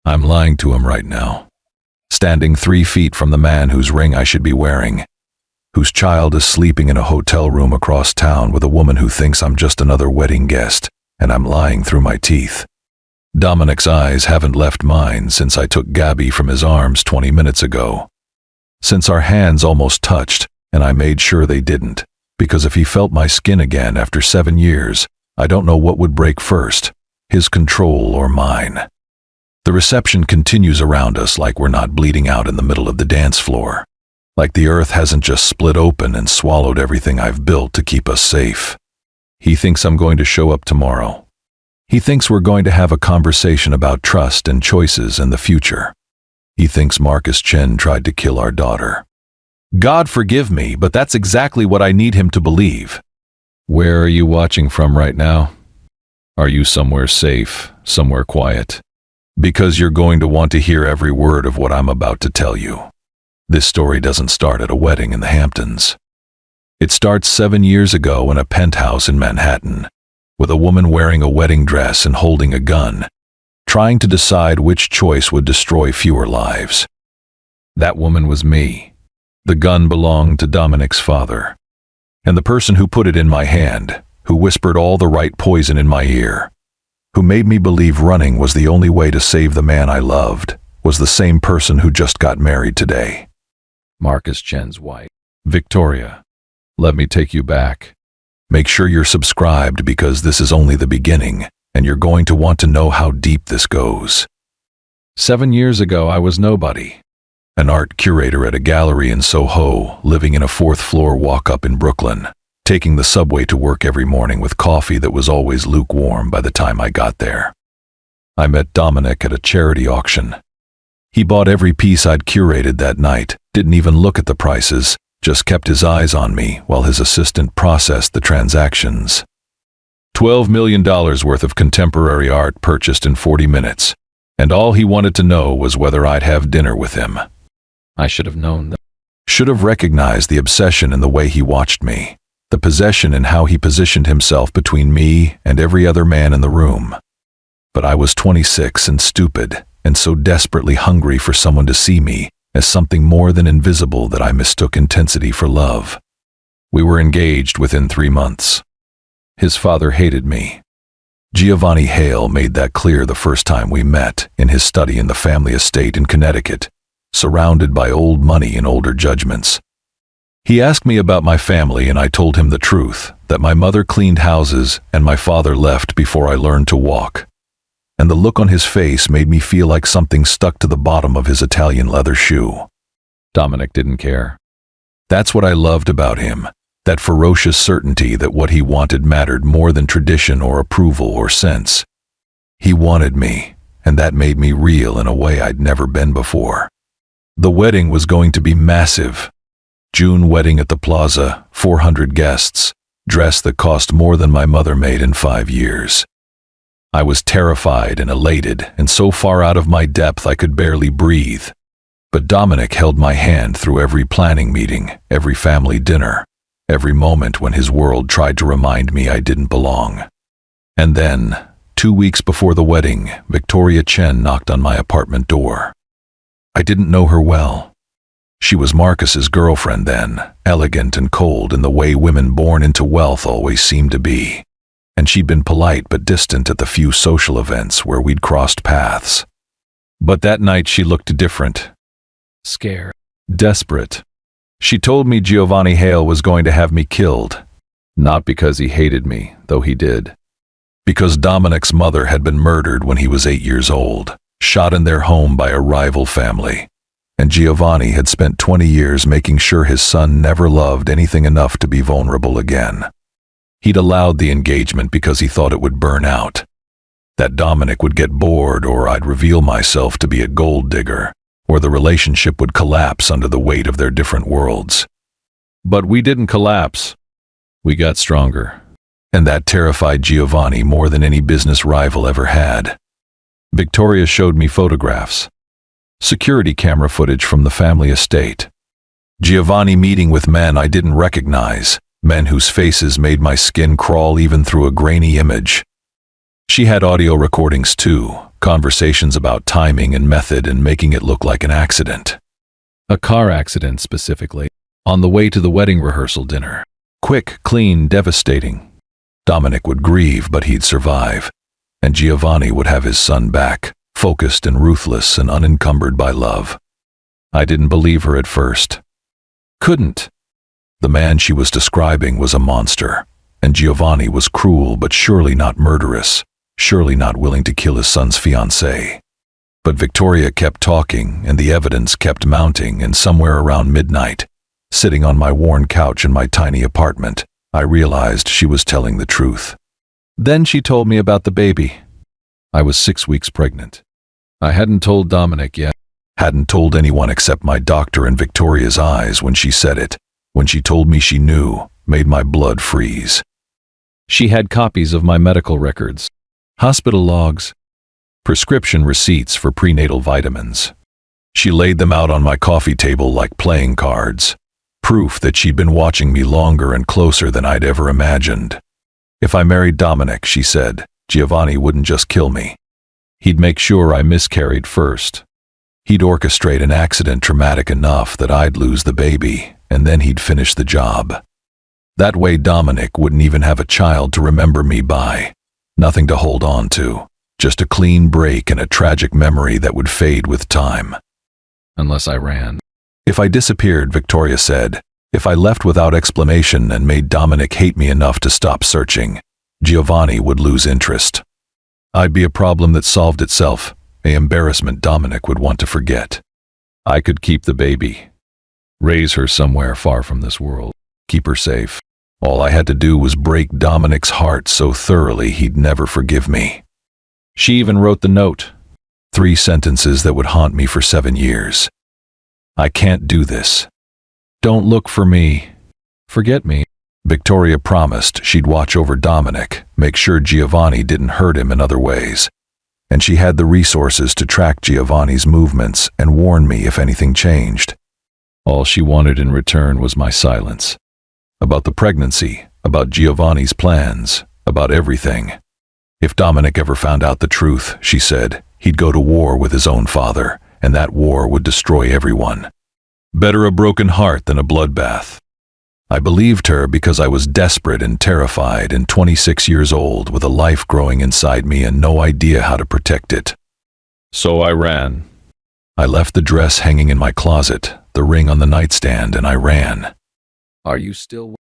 I'm lying to him right now, standing 3 feet from the man whose ring I should be wearing, whose child is sleeping in a hotel room across town with a woman who thinks I'm just another wedding guest, and I'm lying through my teeth. Dominic's eyes haven't left mine since I took Gabby from his arms 20 minutes ago. Since our hands almost touched, and I made sure they didn't, because if he felt my skin again after 7 years, I don't know what would break first, his control or mine. The reception continues around us like we're not bleeding out in the middle of the dance floor, like the earth hasn't just split open and swallowed everything I've built to keep us safe. He thinks I'm going to show up tomorrow. He thinks we're going to have a conversation about trust and choices and the future. He thinks Marcus Chen tried to kill our daughter. God forgive me, but that's exactly what I need him to believe. Where are you watching from right now? Are you somewhere safe, somewhere quiet? Because you're going to want to hear every word of what I'm about to tell you. This story doesn't start at a wedding in the Hamptons. It starts 7 years ago in a penthouse in Manhattan, with a woman wearing a wedding dress and holding a gun, trying to decide which choice would destroy fewer lives. That woman was me. The gun belonged to Dominic's father. And the person who put it in my hand, who whispered all the right poison in my ear, who made me believe running was the only way to save the man I loved, was the same person who just got married today. Marcus Chen's wife. Victoria, let me take you back. Make sure you're subscribed because this is only the beginning, and you're going to want to know how deep this goes. 7 years ago, I was nobody. An art curator at a gallery in Soho, living in a 4th floor walk-up in Brooklyn, taking the subway to work every morning with coffee that was always lukewarm by the time I got there. I met Dominic at a charity auction. He bought every piece I'd curated that night, didn't even look at the prices, just kept his eyes on me while his assistant processed the transactions. $12 million worth of contemporary art purchased in 40 minutes, and all he wanted to know was whether I'd have dinner with him. I should have known that. Should have recognized the obsession in the way he watched me, the possession in how he positioned himself between me and every other man in the room. But I was 26 and stupid, and so desperately hungry for someone to see me as something more than invisible that I mistook intensity for love. We were engaged within 3 months. His father hated me. Giovanni Hale made that clear the first time we met in his study in the family estate in Connecticut, surrounded by old money and older judgments. He asked me about my family and I told him the truth, that my mother cleaned houses and my father left before I learned to walk. And the look on his face made me feel like something stuck to the bottom of his Italian leather shoe. Dominic didn't care. That's what I loved about him, that ferocious certainty that what he wanted mattered more than tradition or approval or sense. He wanted me, and that made me real in a way I'd never been before. The wedding was going to be massive. June wedding at the Plaza, 400 guests, dress that cost more than my mother made in 5 years. I was terrified and elated and so far out of my depth I could barely breathe. But Dominic held my hand through every planning meeting, every family dinner, every moment when his world tried to remind me I didn't belong. And then, 2 weeks before the wedding, Victoria Chen knocked on my apartment door. I didn't know her well. She was Marcus's girlfriend then, elegant and cold in the way women born into wealth always seem to be. And she'd been polite but distant at the few social events where we'd crossed paths. But that night she looked different. Scared. Desperate. She told me Giovanni Hale was going to have me killed. Not because he hated me, though he did. Because Dominic's mother had been murdered when he was 8 years old, shot in their home by a rival family. And Giovanni had spent 20 years making sure his son never loved anything enough to be vulnerable again. He'd allowed the engagement because he thought it would burn out. That Dominic would get bored or I'd reveal myself to be a gold digger, or the relationship would collapse under the weight of their different worlds. But we didn't collapse. We got stronger. And that terrified Giovanni more than any business rival ever had. Victoria showed me photographs. Security camera footage from the family estate. Giovanni meeting with men I didn't recognize, men whose faces made my skin crawl even through a grainy image. She had audio recordings too, Conversations about timing and method and making it look like an accident. A car accident, specifically. On the way to the wedding rehearsal dinner. Quick, clean, devastating. Dominic would grieve, but he'd survive. And Giovanni would have his son back, focused and ruthless and unencumbered by love. I didn't believe her at first. Couldn't. The man she was describing was a monster, and Giovanni was cruel but surely not murderous, surely not willing to kill his son's fiancée. But Victoria kept talking, and the evidence kept mounting, and somewhere around midnight, sitting on my worn couch in my tiny apartment, I realized she was telling the truth. Then she told me about the baby. I was 6 weeks pregnant. I hadn't told Dominic yet. Hadn't told anyone except my doctor and Victoria's eyes when she said it. When she told me she knew, made my blood freeze. She had copies of my medical records, hospital logs, prescription receipts for prenatal vitamins. She laid them out on my coffee table like playing cards, proof that she'd been watching me longer and closer than I'd ever imagined. If I married Dominic, she said, Giovanni wouldn't just kill me. He'd make sure I miscarried first. He'd orchestrate an accident traumatic enough that I'd lose the baby, and then he'd finish the job. That way Dominic wouldn't even have a child to remember me by. Nothing to hold on to. Just a clean break and a tragic memory that would fade with time. Unless I ran. If I disappeared, Victoria said, if I left without explanation and made Dominic hate me enough to stop searching, Giovanni would lose interest. I'd be a problem that solved itself, an embarrassment Dominic would want to forget. I could keep the baby, raise her somewhere far from this world, keep her safe. All I had to do was break Dominic's heart so thoroughly he'd never forgive me. She even wrote the note, 3 sentences that would haunt me for 7 years. I can't do this. Don't look for me. Forget me. Victoria promised she'd watch over Dominic, make sure Giovanni didn't hurt him in other ways. And she had the resources to track Giovanni's movements and warn me if anything changed. All she wanted in return was my silence. About the pregnancy, about Giovanni's plans, about everything. If Dominic ever found out the truth, she said, he'd go to war with his own father, and that war would destroy everyone. Better a broken heart than a bloodbath. I believed her because I was desperate and terrified and 26 years old with a life growing inside me and no idea how to protect it. So I ran. I left the dress hanging in my closet, the ring on the nightstand, and I ran. Are you still?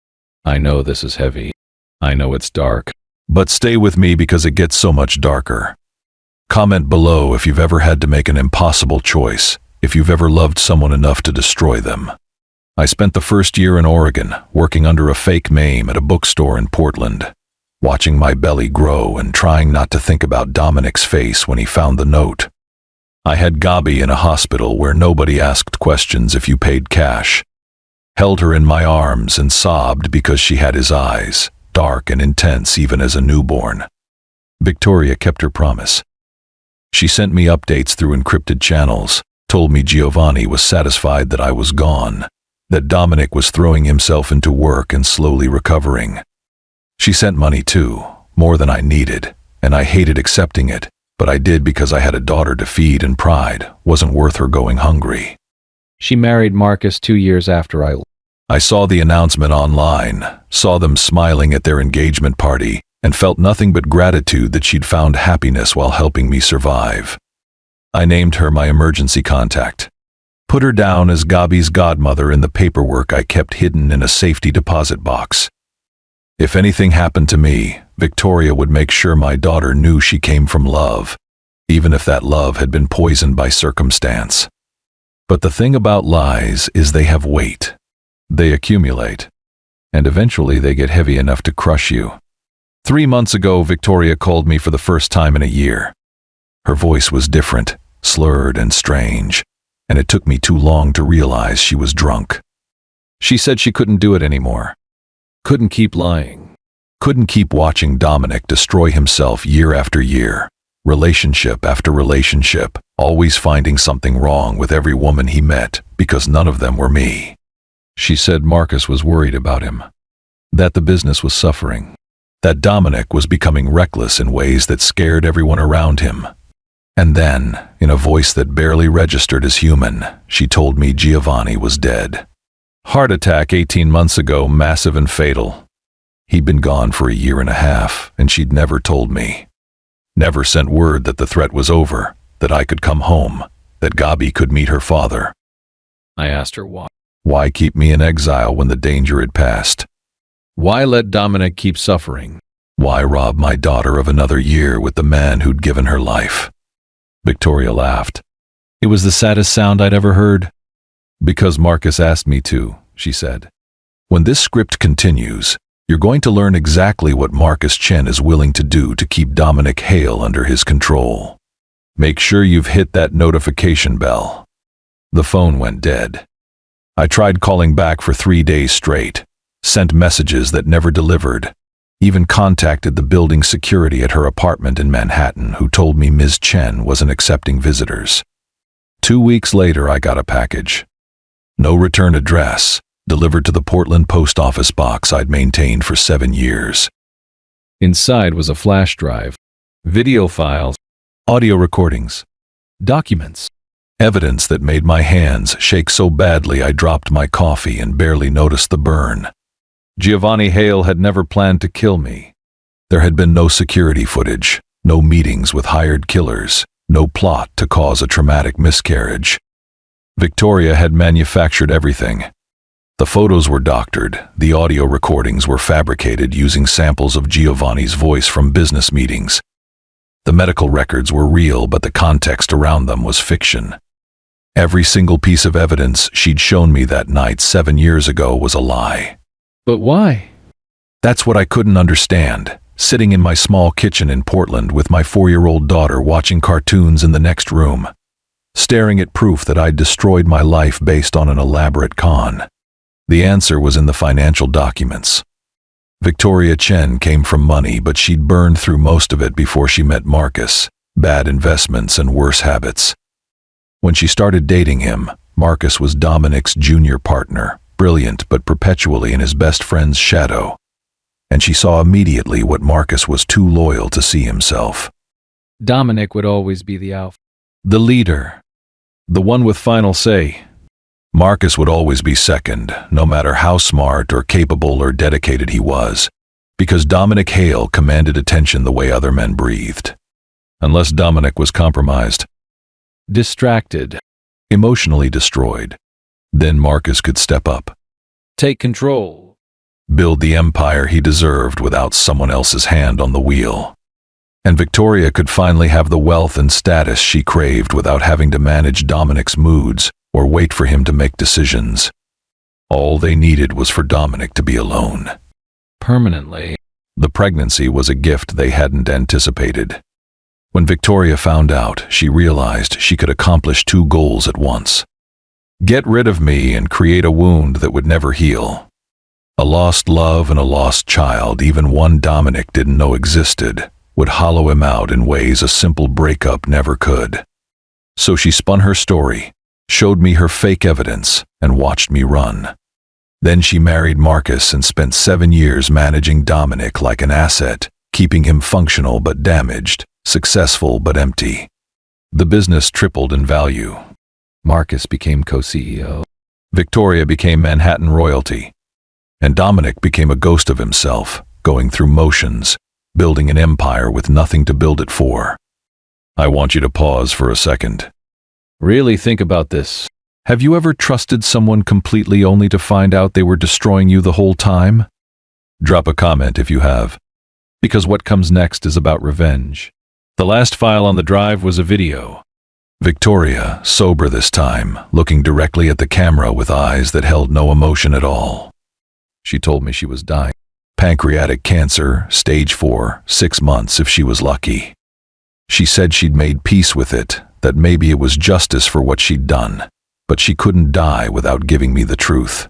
I know this is heavy. I know it's dark. But stay with me because it gets so much darker. Comment below if you've ever had to make an impossible choice, if you've ever loved someone enough to destroy them. I spent the first year in Oregon, working under a fake name at a bookstore in Portland, watching my belly grow and trying not to think about Dominic's face when he found the note. I had Gabi in a hospital where nobody asked questions if you paid cash. Held her in my arms and sobbed because she had his eyes, dark and intense even as a newborn. Victoria kept her promise. She sent me updates through encrypted channels, told me Giovanni was satisfied that I was gone, that Dominic was throwing himself into work and slowly recovering. She sent money too, more than I needed, and I hated accepting it, but I did because I had a daughter to feed and pride wasn't worth her going hungry. She married Marcus 2 years after I saw the announcement online, saw them smiling at their engagement party, and felt nothing but gratitude that she'd found happiness while helping me survive. I named her my emergency contact. Put her down as Gabi's godmother in the paperwork I kept hidden in a safety deposit box. If anything happened to me, Victoria would make sure my daughter knew she came from love, even if that love had been poisoned by circumstance. But the thing about lies is they have weight. They accumulate, and eventually they get heavy enough to crush you. 3 months ago, Victoria called me for the first time in a year. Her voice was different, slurred and strange, and it took me too long to realize she was drunk. She said she couldn't do it anymore. Couldn't keep lying. Couldn't keep watching Dominic destroy himself year after year, relationship after relationship, always finding something wrong with every woman he met because none of them were me. She said Marcus was worried about him, that the business was suffering, that Dominic was becoming reckless in ways that scared everyone around him. And then, in a voice that barely registered as human, she told me Giovanni was dead. Heart attack 18 months ago, massive and fatal. He'd been gone for a year and a half, and she'd never told me. Never sent word that the threat was over, that I could come home, that Gabi could meet her father. I asked her why. Why keep me in exile when the danger had passed? Why let Dominic keep suffering? Why rob my daughter of another year with the man who'd given her life? Victoria laughed. It was the saddest sound I'd ever heard. Because Marcus asked me to, she said. When this script continues, you're going to learn exactly what Marcus Chen is willing to do to keep Dominic Hale under his control. Make sure you've hit that notification bell. The phone went dead. I tried calling back for 3 days straight, sent messages that never delivered, even contacted the building security at her apartment in Manhattan, who told me Ms. Chen wasn't accepting visitors. 2 weeks later, I got a package. No return address, delivered to the Portland post office box I'd maintained for 7 years. Inside was a flash drive, video files, Audio recordings, documents, evidence that made my hands shake so badly I dropped my coffee and barely noticed the burn. Giovanni Hale had never planned to kill me. There had been no security footage, no meetings with hired killers, no plot to cause a traumatic miscarriage. Victoria had manufactured everything. The photos were doctored, the audio recordings were fabricated using samples of Giovanni's voice from business meetings. The medical records were real, but the context around them was fiction. Every single piece of evidence she'd shown me that night 7 years ago was a lie. But why? That's what I couldn't understand, sitting in my small kitchen in Portland with my 4-year-old daughter watching cartoons in the next room, staring at proof that I'd destroyed my life based on an elaborate con. The answer was in the financial documents. Victoria Chen came from money, but she'd burned through most of it before she met Marcus, bad investments and worse habits. When she started dating him, Marcus was Dominic's junior partner, brilliant but perpetually in his best friend's shadow. And she saw immediately what Marcus was too loyal to see himself. Dominic would always be the alpha. The leader. The one with final say. Marcus would always be second, no matter how smart or capable or dedicated he was, because Dominic Hale commanded attention the way other men breathed. Unless Dominic was compromised, Distracted. emotionally destroyed, then Marcus could step up, Take control. build the empire he deserved without someone else's hand on the wheel. And Victoria could finally have the wealth and status she craved without having to manage Dominic's moods or wait for him to make decisions. All they needed was for Dominic to be alone. Permanently. The pregnancy was a gift they hadn't anticipated. When Victoria found out, she realized she could accomplish 2 goals at once. Get rid of me and create a wound that would never heal. A lost love and a lost child, even one Dominic didn't know existed, would hollow him out in ways a simple breakup never could. So she spun her story, showed me her fake evidence, and watched me run. Then she married Marcus and spent 7 years managing Dominic like an asset, keeping him functional but damaged, successful but empty. The business tripled in value. Marcus became co-CEO. Victoria became Manhattan royalty. And Dominic became a ghost of himself, going through motions, building an empire with nothing to build it for. I want you to pause for a second. Really think about this. Have you ever trusted someone completely only to find out they were destroying you the whole time? Drop a comment if you have, because what comes next is about revenge. The last file on the drive was a video. Victoria, sober this time, looking directly at the camera with eyes that held no emotion at all. She told me she was dying. Pancreatic cancer, stage 4, 6 months if she was lucky. She said she'd made peace with it, that maybe it was justice for what she'd done, but she couldn't die without giving me the truth.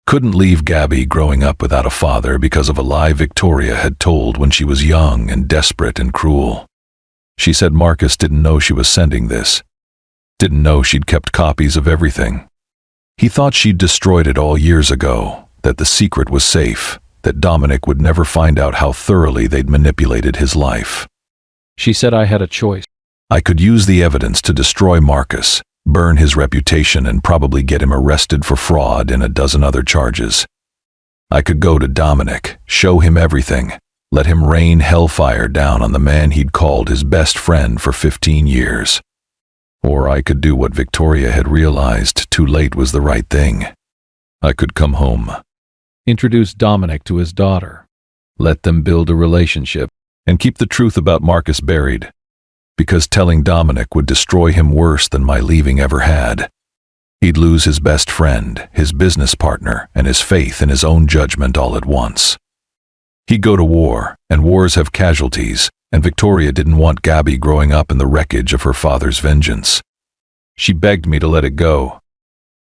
Couldn't leave Gabi growing up without a father because of a lie Victoria had told when she was young and desperate and cruel. She said Marcus didn't know she was sending this, didn't know she'd kept copies of everything. He thought she'd destroyed it all years ago, that the secret was safe, that Dominic would never find out how thoroughly they'd manipulated his life. She said I had a choice. I could use the evidence to destroy Marcus, burn his reputation, and probably get him arrested for fraud and a dozen other charges. I could go to Dominic, show him everything, let him rain hellfire down on the man he'd called his best friend for 15 years. Or I could do what Victoria had realized too late was the right thing. I could come home, Introduce Dominic to his daughter. Let them build a relationship. and keep the truth about Marcus buried, because telling Dominic would destroy him worse than my leaving ever had. He'd lose his best friend, his business partner, and his faith in his own judgment all at once. He'd go to war, and wars have casualties, and Victoria didn't want Gabby growing up in the wreckage of her father's vengeance. She begged me to let it go,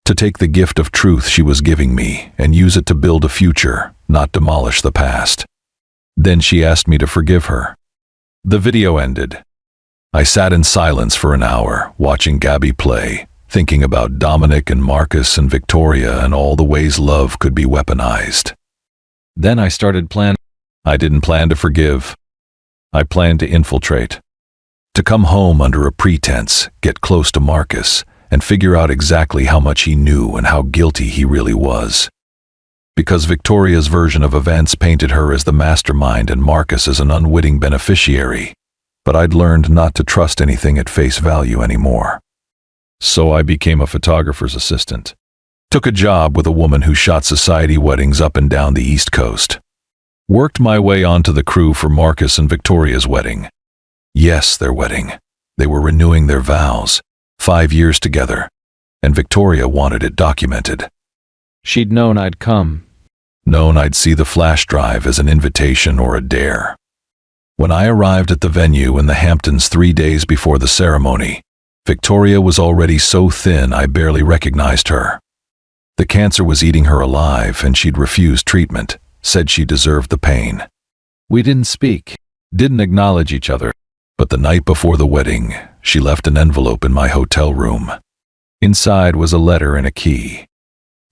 to take the gift of truth she was giving me and use it to build a future, not demolish the past. Then she asked me to forgive her. The video ended. I sat in silence for an hour, watching Gabby play, thinking about Dominic and Marcus and Victoria and all the ways love could be weaponized. Then I started planning. I didn't plan to forgive. I planned to infiltrate. To come home under a pretense, get close to Marcus, and figure out exactly how much he knew and how guilty he really was. Because Victoria's version of events painted her as the mastermind and Marcus as an unwitting beneficiary, but I'd learned not to trust anything at face value anymore. So I became a photographer's assistant. Took a job with a woman who shot society weddings up and down the East Coast. Worked my way onto the crew for Marcus and Victoria's wedding. Yes, their wedding. They were renewing their vows, 5 years together, and Victoria wanted it documented. She'd known I'd come. Known I'd see the flash drive as an invitation or a dare. When I arrived at the venue in the Hamptons 3 days before the ceremony, Victoria was already so thin I barely recognized her. The cancer was eating her alive and she'd refused treatment, said she deserved the pain. We didn't speak, didn't acknowledge each other. But the night before the wedding, she left an envelope in my hotel room. Inside was a letter and a key.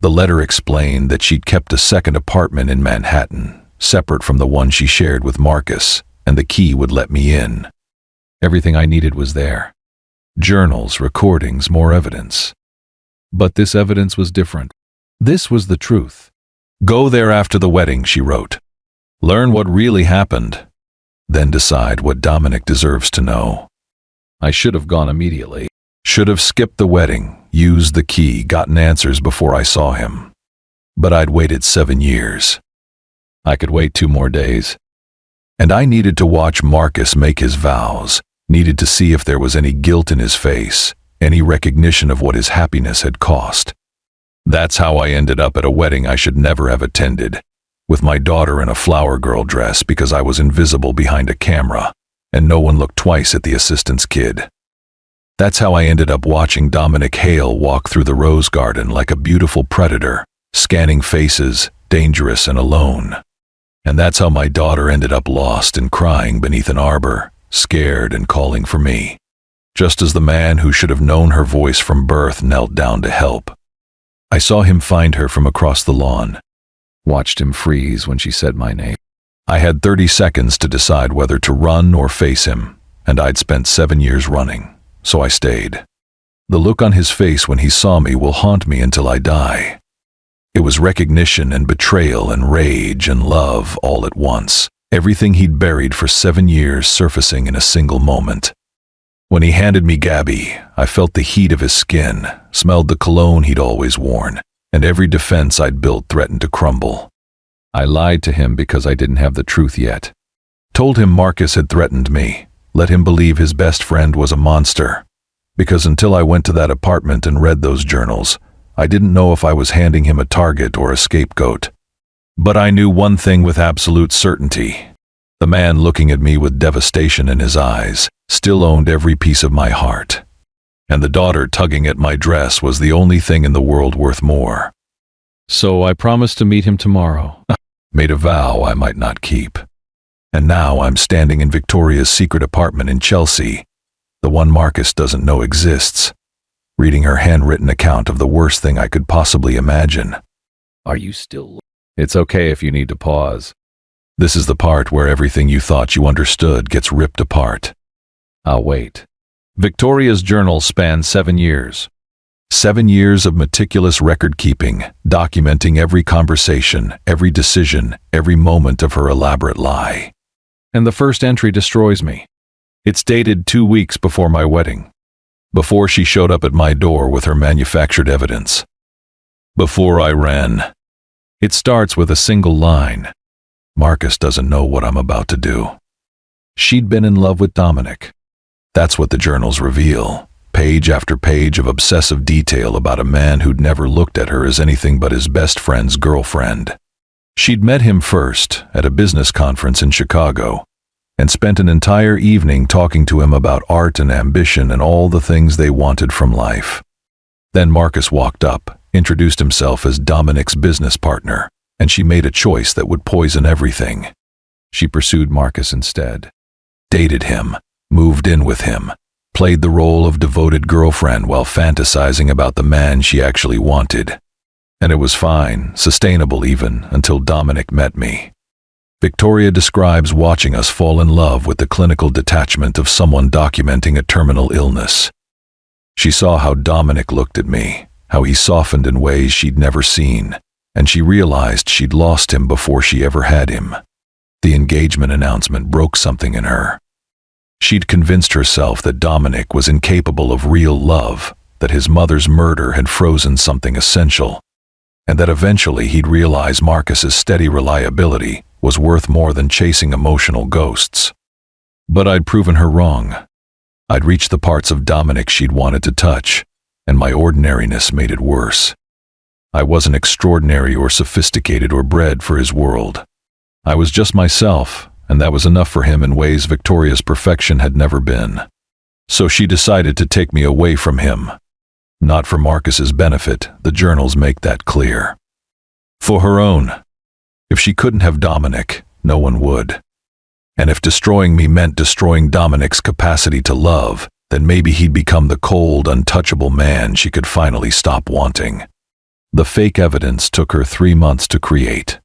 The letter explained that she'd kept a second apartment in Manhattan, separate from the one she shared with Marcus, and the key would let me in. Everything I needed was there. Journals, recordings, more evidence. But this evidence was different. This was the truth. Go there after the wedding, she wrote. Learn what really happened. Then decide what Dominic deserves to know. I should have gone immediately. Should have skipped the wedding, used the key, gotten answers before I saw him. But I'd waited 7 years. I could wait 2 more days. And I needed to watch Marcus make his vows, needed to see if there was any guilt in his face, any recognition of what his happiness had cost. That's how I ended up at a wedding I should never have attended, with my daughter in a flower girl dress because I was invisible behind a camera, and no one looked twice at the assistant's kid. That's how I ended up watching Dominic Hale walk through the rose garden like a beautiful predator, scanning faces, dangerous and alone. And that's how my daughter ended up lost and crying beneath an arbor, scared and calling for me, just as the man who should have known her voice from birth knelt down to help. I saw him find her from across the lawn. Watched him freeze when she said my name. I had 30 seconds to decide whether to run or face him, and I'd spent 7 years running, so I stayed. The look on his face when he saw me will haunt me until I die. It was recognition and betrayal and rage and love all at once, everything he'd buried for 7 years surfacing in a single moment. When he handed me Gabby, I felt the heat of his skin, smelled the cologne he'd always worn, and every defense I'd built threatened to crumble. I lied to him because I didn't have the truth yet. Told him Marcus had threatened me, let him believe his best friend was a monster. Because until I went to that apartment and read those journals, I didn't know if I was handing him a target or a scapegoat. But I knew one thing with absolute certainty. The man looking at me with devastation in his eyes still owned every piece of my heart. And the daughter tugging at my dress was the only thing in the world worth more. So I promised to meet him tomorrow. Made a vow I might not keep. And now I'm standing in Victoria's secret apartment in Chelsea, the one Marcus doesn't know exists, reading her handwritten account of the worst thing I could possibly imagine. Are you still? It's okay if you need to pause. This is the part where everything you thought you understood gets ripped apart. I'll wait. Victoria's journal spanned 7 years. 7 years of meticulous record-keeping, documenting every conversation, every decision, every moment of her elaborate lie. And the first entry destroys me. It's dated 2 weeks before my wedding. Before she showed up at my door with her manufactured evidence. Before I ran. It starts with a single line. Marcus doesn't know what I'm about to do. She'd been in love with Dominic. That's what the journals reveal. Page after page of obsessive detail about a man who'd never looked at her as anything but his best friend's girlfriend. She'd met him first at a business conference in Chicago and spent an entire evening talking to him about art and ambition and all the things they wanted from life. Then Marcus walked up, introduced himself as Dominic's business partner, and she made a choice that would poison everything. She pursued Marcus instead. Dated him, moved in with him, played the role of devoted girlfriend while fantasizing about the man she actually wanted. And it was fine, sustainable even, until Dominic met me. Victoria describes watching us fall in love with the clinical detachment of someone documenting a terminal illness. She saw how Dominic looked at me, how he softened in ways she'd never seen, and she realized she'd lost him before she ever had him. The engagement announcement broke something in her. She'd convinced herself that Dominic was incapable of real love, that his mother's murder had frozen something essential, and that eventually he'd realize Marcus's steady reliability was worth more than chasing emotional ghosts. But I'd proven her wrong. I'd reached the parts of Dominic she'd wanted to touch, and my ordinariness made it worse. I wasn't extraordinary or sophisticated or bred for his world. I was just myself, and that was enough for him in ways Victoria's perfection had never been. So she decided to take me away from him. Not for Marcus's benefit, the journals make that clear. For her own. If she couldn't have Dominic, no one would. And if destroying me meant destroying Dominic's capacity to love, then maybe he'd become the cold, untouchable man she could finally stop wanting. The fake evidence took her 3 months to create.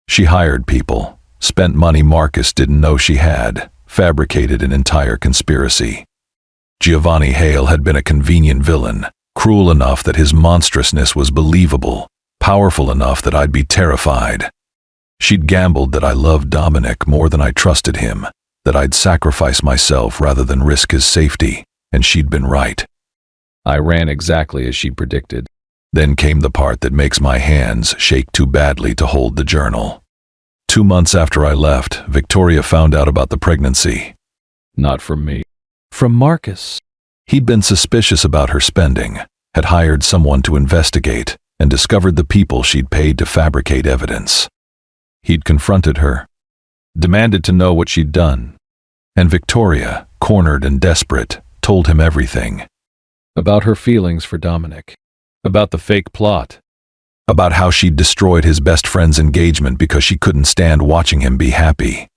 She hired people, spent money Marcus didn't know she had, fabricated an entire conspiracy. Giovanni Hale had been a convenient villain, cruel enough that his monstrousness was believable, powerful enough that I'd be terrified. She'd gambled that I loved Dominic more than I trusted him, that I'd sacrifice myself rather than risk his safety, and she'd been right. I ran exactly as she predicted. Then came the part that makes my hands shake too badly to hold the journal. 2 months after I left, Victoria found out about the pregnancy. Not from me. From Marcus. He'd been suspicious about her spending, had hired someone to investigate, and discovered the people she'd paid to fabricate evidence. He'd confronted her, demanded to know what she'd done, and Victoria, cornered and desperate, told him everything. About her feelings for Dominic. About the fake plot. About how she'd destroyed his best friend's engagement because she couldn't stand watching him be happy.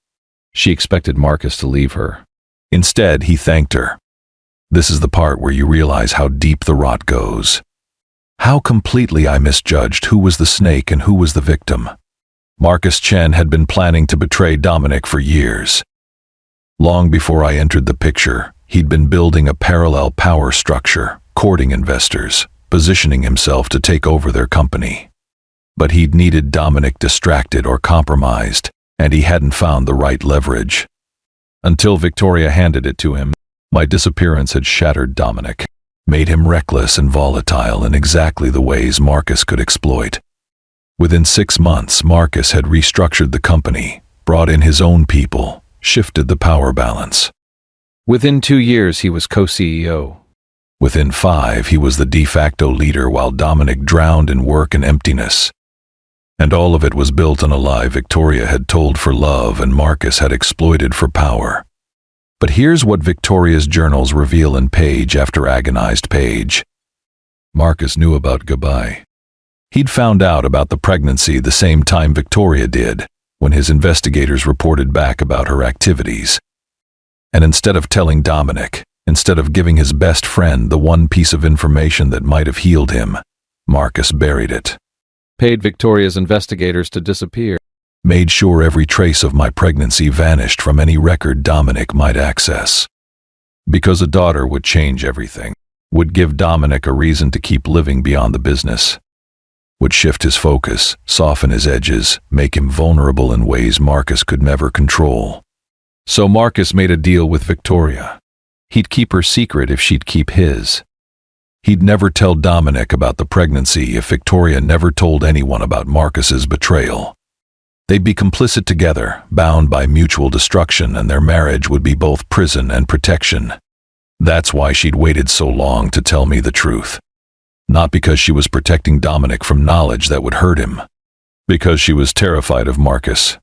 She expected Marcus to leave her. Instead, he thanked her. This is the part where you realize how deep the rot goes. How completely I misjudged who was the snake and who was the victim. Marcus Chen had been planning to betray Dominic for years. Long before I entered the picture, he'd been building a parallel power structure, courting investors, positioning himself to take over their company. But he'd needed Dominic distracted or compromised, and he hadn't found the right leverage. Until Victoria handed it to him, my disappearance had shattered Dominic, made him reckless and volatile in exactly the ways Marcus could exploit. Within 6 months, Marcus had restructured the company, brought in his own people, shifted the power balance. Within 2 years, he was co-CEO. Within 5, he was the de facto leader while Dominic drowned in work and emptiness. And all of it was built on a lie Victoria had told for love and Marcus had exploited for power. But here's what Victoria's journals reveal in page after agonized page. Marcus knew about Goodbye. He'd found out about the pregnancy the same time Victoria did, when his investigators reported back about her activities. And instead of telling Dominic, instead of giving his best friend the one piece of information that might have healed him, Marcus buried it. Paid Victoria's investigators to disappear. Made sure every trace of my pregnancy vanished from any record Dominic might access. Because a daughter would change everything, would give Dominic a reason to keep living beyond the business, would shift his focus, soften his edges, make him vulnerable in ways Marcus could never control. So Marcus made a deal with Victoria. He'd keep her secret if she'd keep his. He'd never tell Dominic about the pregnancy if Victoria never told anyone about Marcus's betrayal. They'd be complicit together, bound by mutual destruction, and their marriage would be both prison and protection. That's why she'd waited so long to tell me the truth. Not because she was protecting Dominic from knowledge that would hurt him. Because she was terrified of Marcus.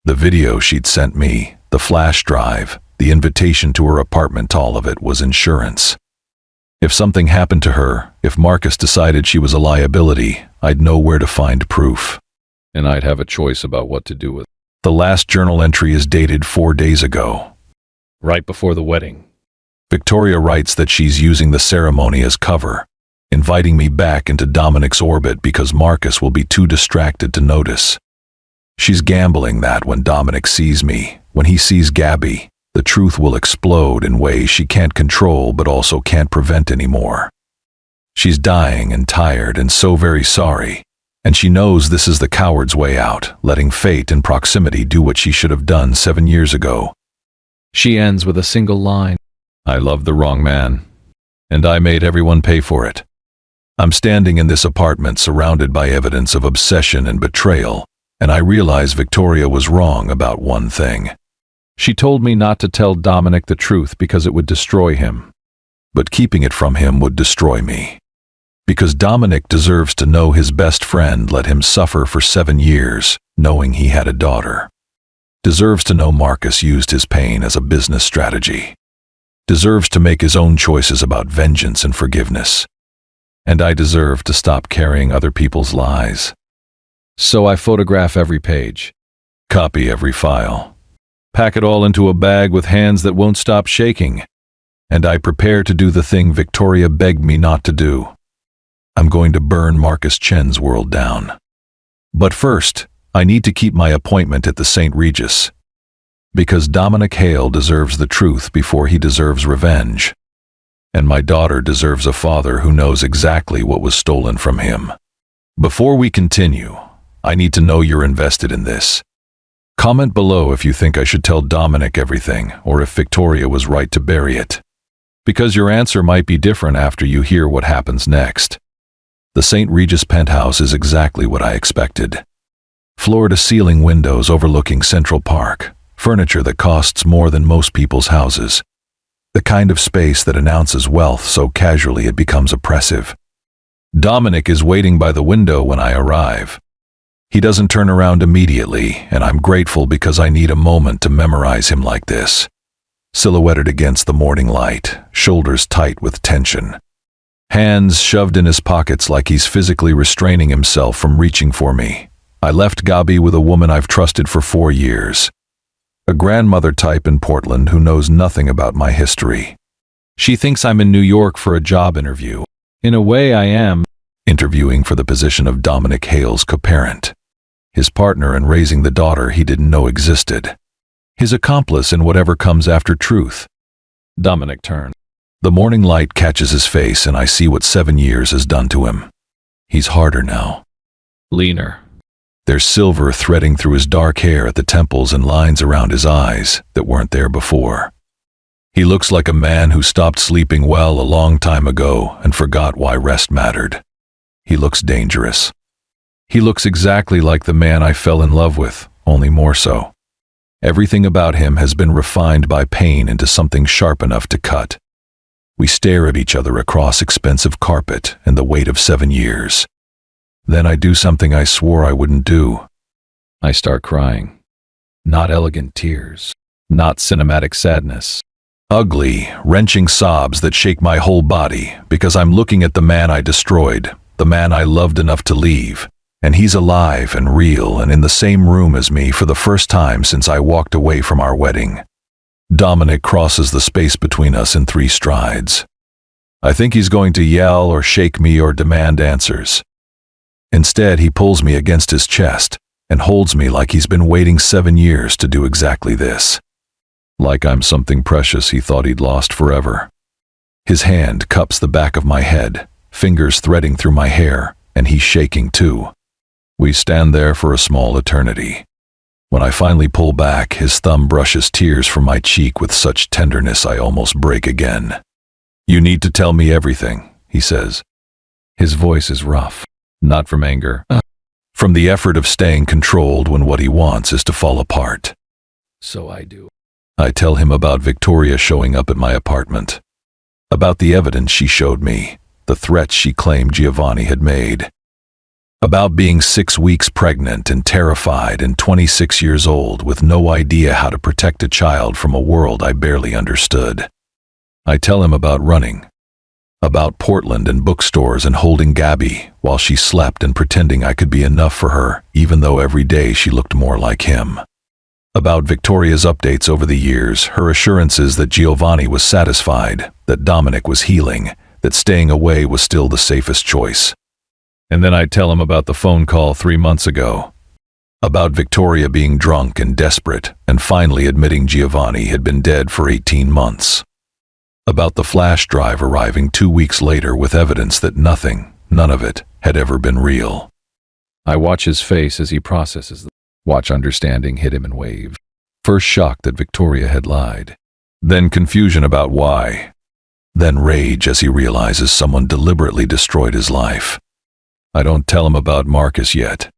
The video she'd sent me, the flash drive, the invitation to her apartment, all of it was insurance. If something happened to her, if Marcus decided she was a liability, I'd know where to find proof. And I'd have a choice about what to do with it. The last journal entry is dated 4 days ago. Right before the wedding. Victoria writes that she's using the ceremony as cover, inviting me back into Dominic's orbit because Marcus will be too distracted to notice. She's gambling that when Dominic sees me, when he sees Gabby, the truth will explode in ways she can't control but also can't prevent anymore. She's dying and tired and so very sorry, and she knows this is the coward's way out, letting fate and proximity do what she should have done 7 years ago. She ends with a single line. I loved the wrong man, and I made everyone pay for it. I'm standing in this apartment surrounded by evidence of obsession and betrayal, and I realize Victoria was wrong about one thing. She told me not to tell Dominic the truth because it would destroy him. But keeping it from him would destroy me. Because Dominic deserves to know his best friend let him suffer for 7 years, knowing he had a daughter. Deserves to know Marcus used his pain as a business strategy. Deserves to make his own choices about vengeance and forgiveness. And I deserve to stop carrying other people's lies. So I photograph every page. Copy every file. Pack it all into a bag with hands that won't stop shaking. And I prepare to do the thing Victoria begged me not to do. I'm going to burn Marcus Chen's world down. But first, I need to keep my appointment at the St. Regis. Because Dominic Hale deserves the truth before he deserves revenge. And my daughter deserves a father who knows exactly what was stolen from him. Before we continue, I need to know you're invested in this. Comment below if you think I should tell Dominic everything, or if Victoria was right to bury it. Because your answer might be different after you hear what happens next. The St. Regis penthouse is exactly what I expected. Floor-to-ceiling windows overlooking Central Park. Furniture that costs more than most people's houses. The kind of space that announces wealth so casually it becomes oppressive. Dominic is waiting by the window when I arrive. He doesn't turn around immediately, and I'm grateful because I need a moment to memorize him like this. Silhouetted against the morning light, shoulders tight with tension. Hands shoved in his pockets like he's physically restraining himself from reaching for me. I left Gabi with a woman I've trusted for 4 years. A grandmother type in Portland who knows nothing about my history. She thinks I'm in New York for a job interview. In a way, I am. Interviewing for the position of Dominic Hale's co-parent. His partner in raising the daughter he didn't know existed. His accomplice in whatever comes after truth. Dominic turns. The morning light catches his face and I see what 7 years has done to him. He's harder now. Leaner. There's silver threading through his dark hair at the temples and lines around his eyes that weren't there before. He looks like a man who stopped sleeping well a long time ago and forgot why rest mattered. He looks dangerous. He looks exactly like the man I fell in love with, only more so. Everything about him has been refined by pain into something sharp enough to cut. We stare at each other across expensive carpet and the weight of 7 years. Then I do something I swore I wouldn't do. I start crying. Not elegant tears. Not cinematic sadness. Ugly, wrenching sobs that shake my whole body because I'm looking at the man I destroyed, the man I loved enough to leave, and he's alive and real and in the same room as me for the first time since I walked away from our wedding. Dominic crosses the space between us in 3 strides. I think he's going to yell or shake me or demand answers. Instead, he pulls me against his chest and holds me like he's been waiting 7 years to do exactly this. Like I'm something precious he thought he'd lost forever. His hand cups the back of my head, fingers threading through my hair, and he's shaking too. We stand there for a small eternity. When I finally pull back, his thumb brushes tears from my cheek with such tenderness I almost break again. "You need to tell me everything," he says. His voice is rough, not from anger, from the effort of staying controlled when what he wants is to fall apart. So I do. I tell him about Victoria showing up at my apartment, about the evidence she showed me, the threats she claimed Giovanni had made, about being 6 weeks pregnant and terrified and 26 years old with no idea how to protect a child from a world I barely understood. I tell him about running, about Portland and bookstores and holding Gabby while she slept and pretending I could be enough for her even though every day she looked more like him. About Victoria's updates over the years, her assurances that Giovanni was satisfied, that Dominic was healing, that staying away was still the safest choice. And then I'd tell him about the phone call 3 months ago, about Victoria being drunk and desperate and finally admitting Giovanni had been dead for 18 months, about the flash drive arriving 2 weeks later with evidence that none of it, had ever been real. I watch his face as he processes them. Watch understanding hit him and wave. First shock that Victoria had lied, then confusion about why, then rage as he realizes someone deliberately destroyed his life. I don't tell him about Marcus yet.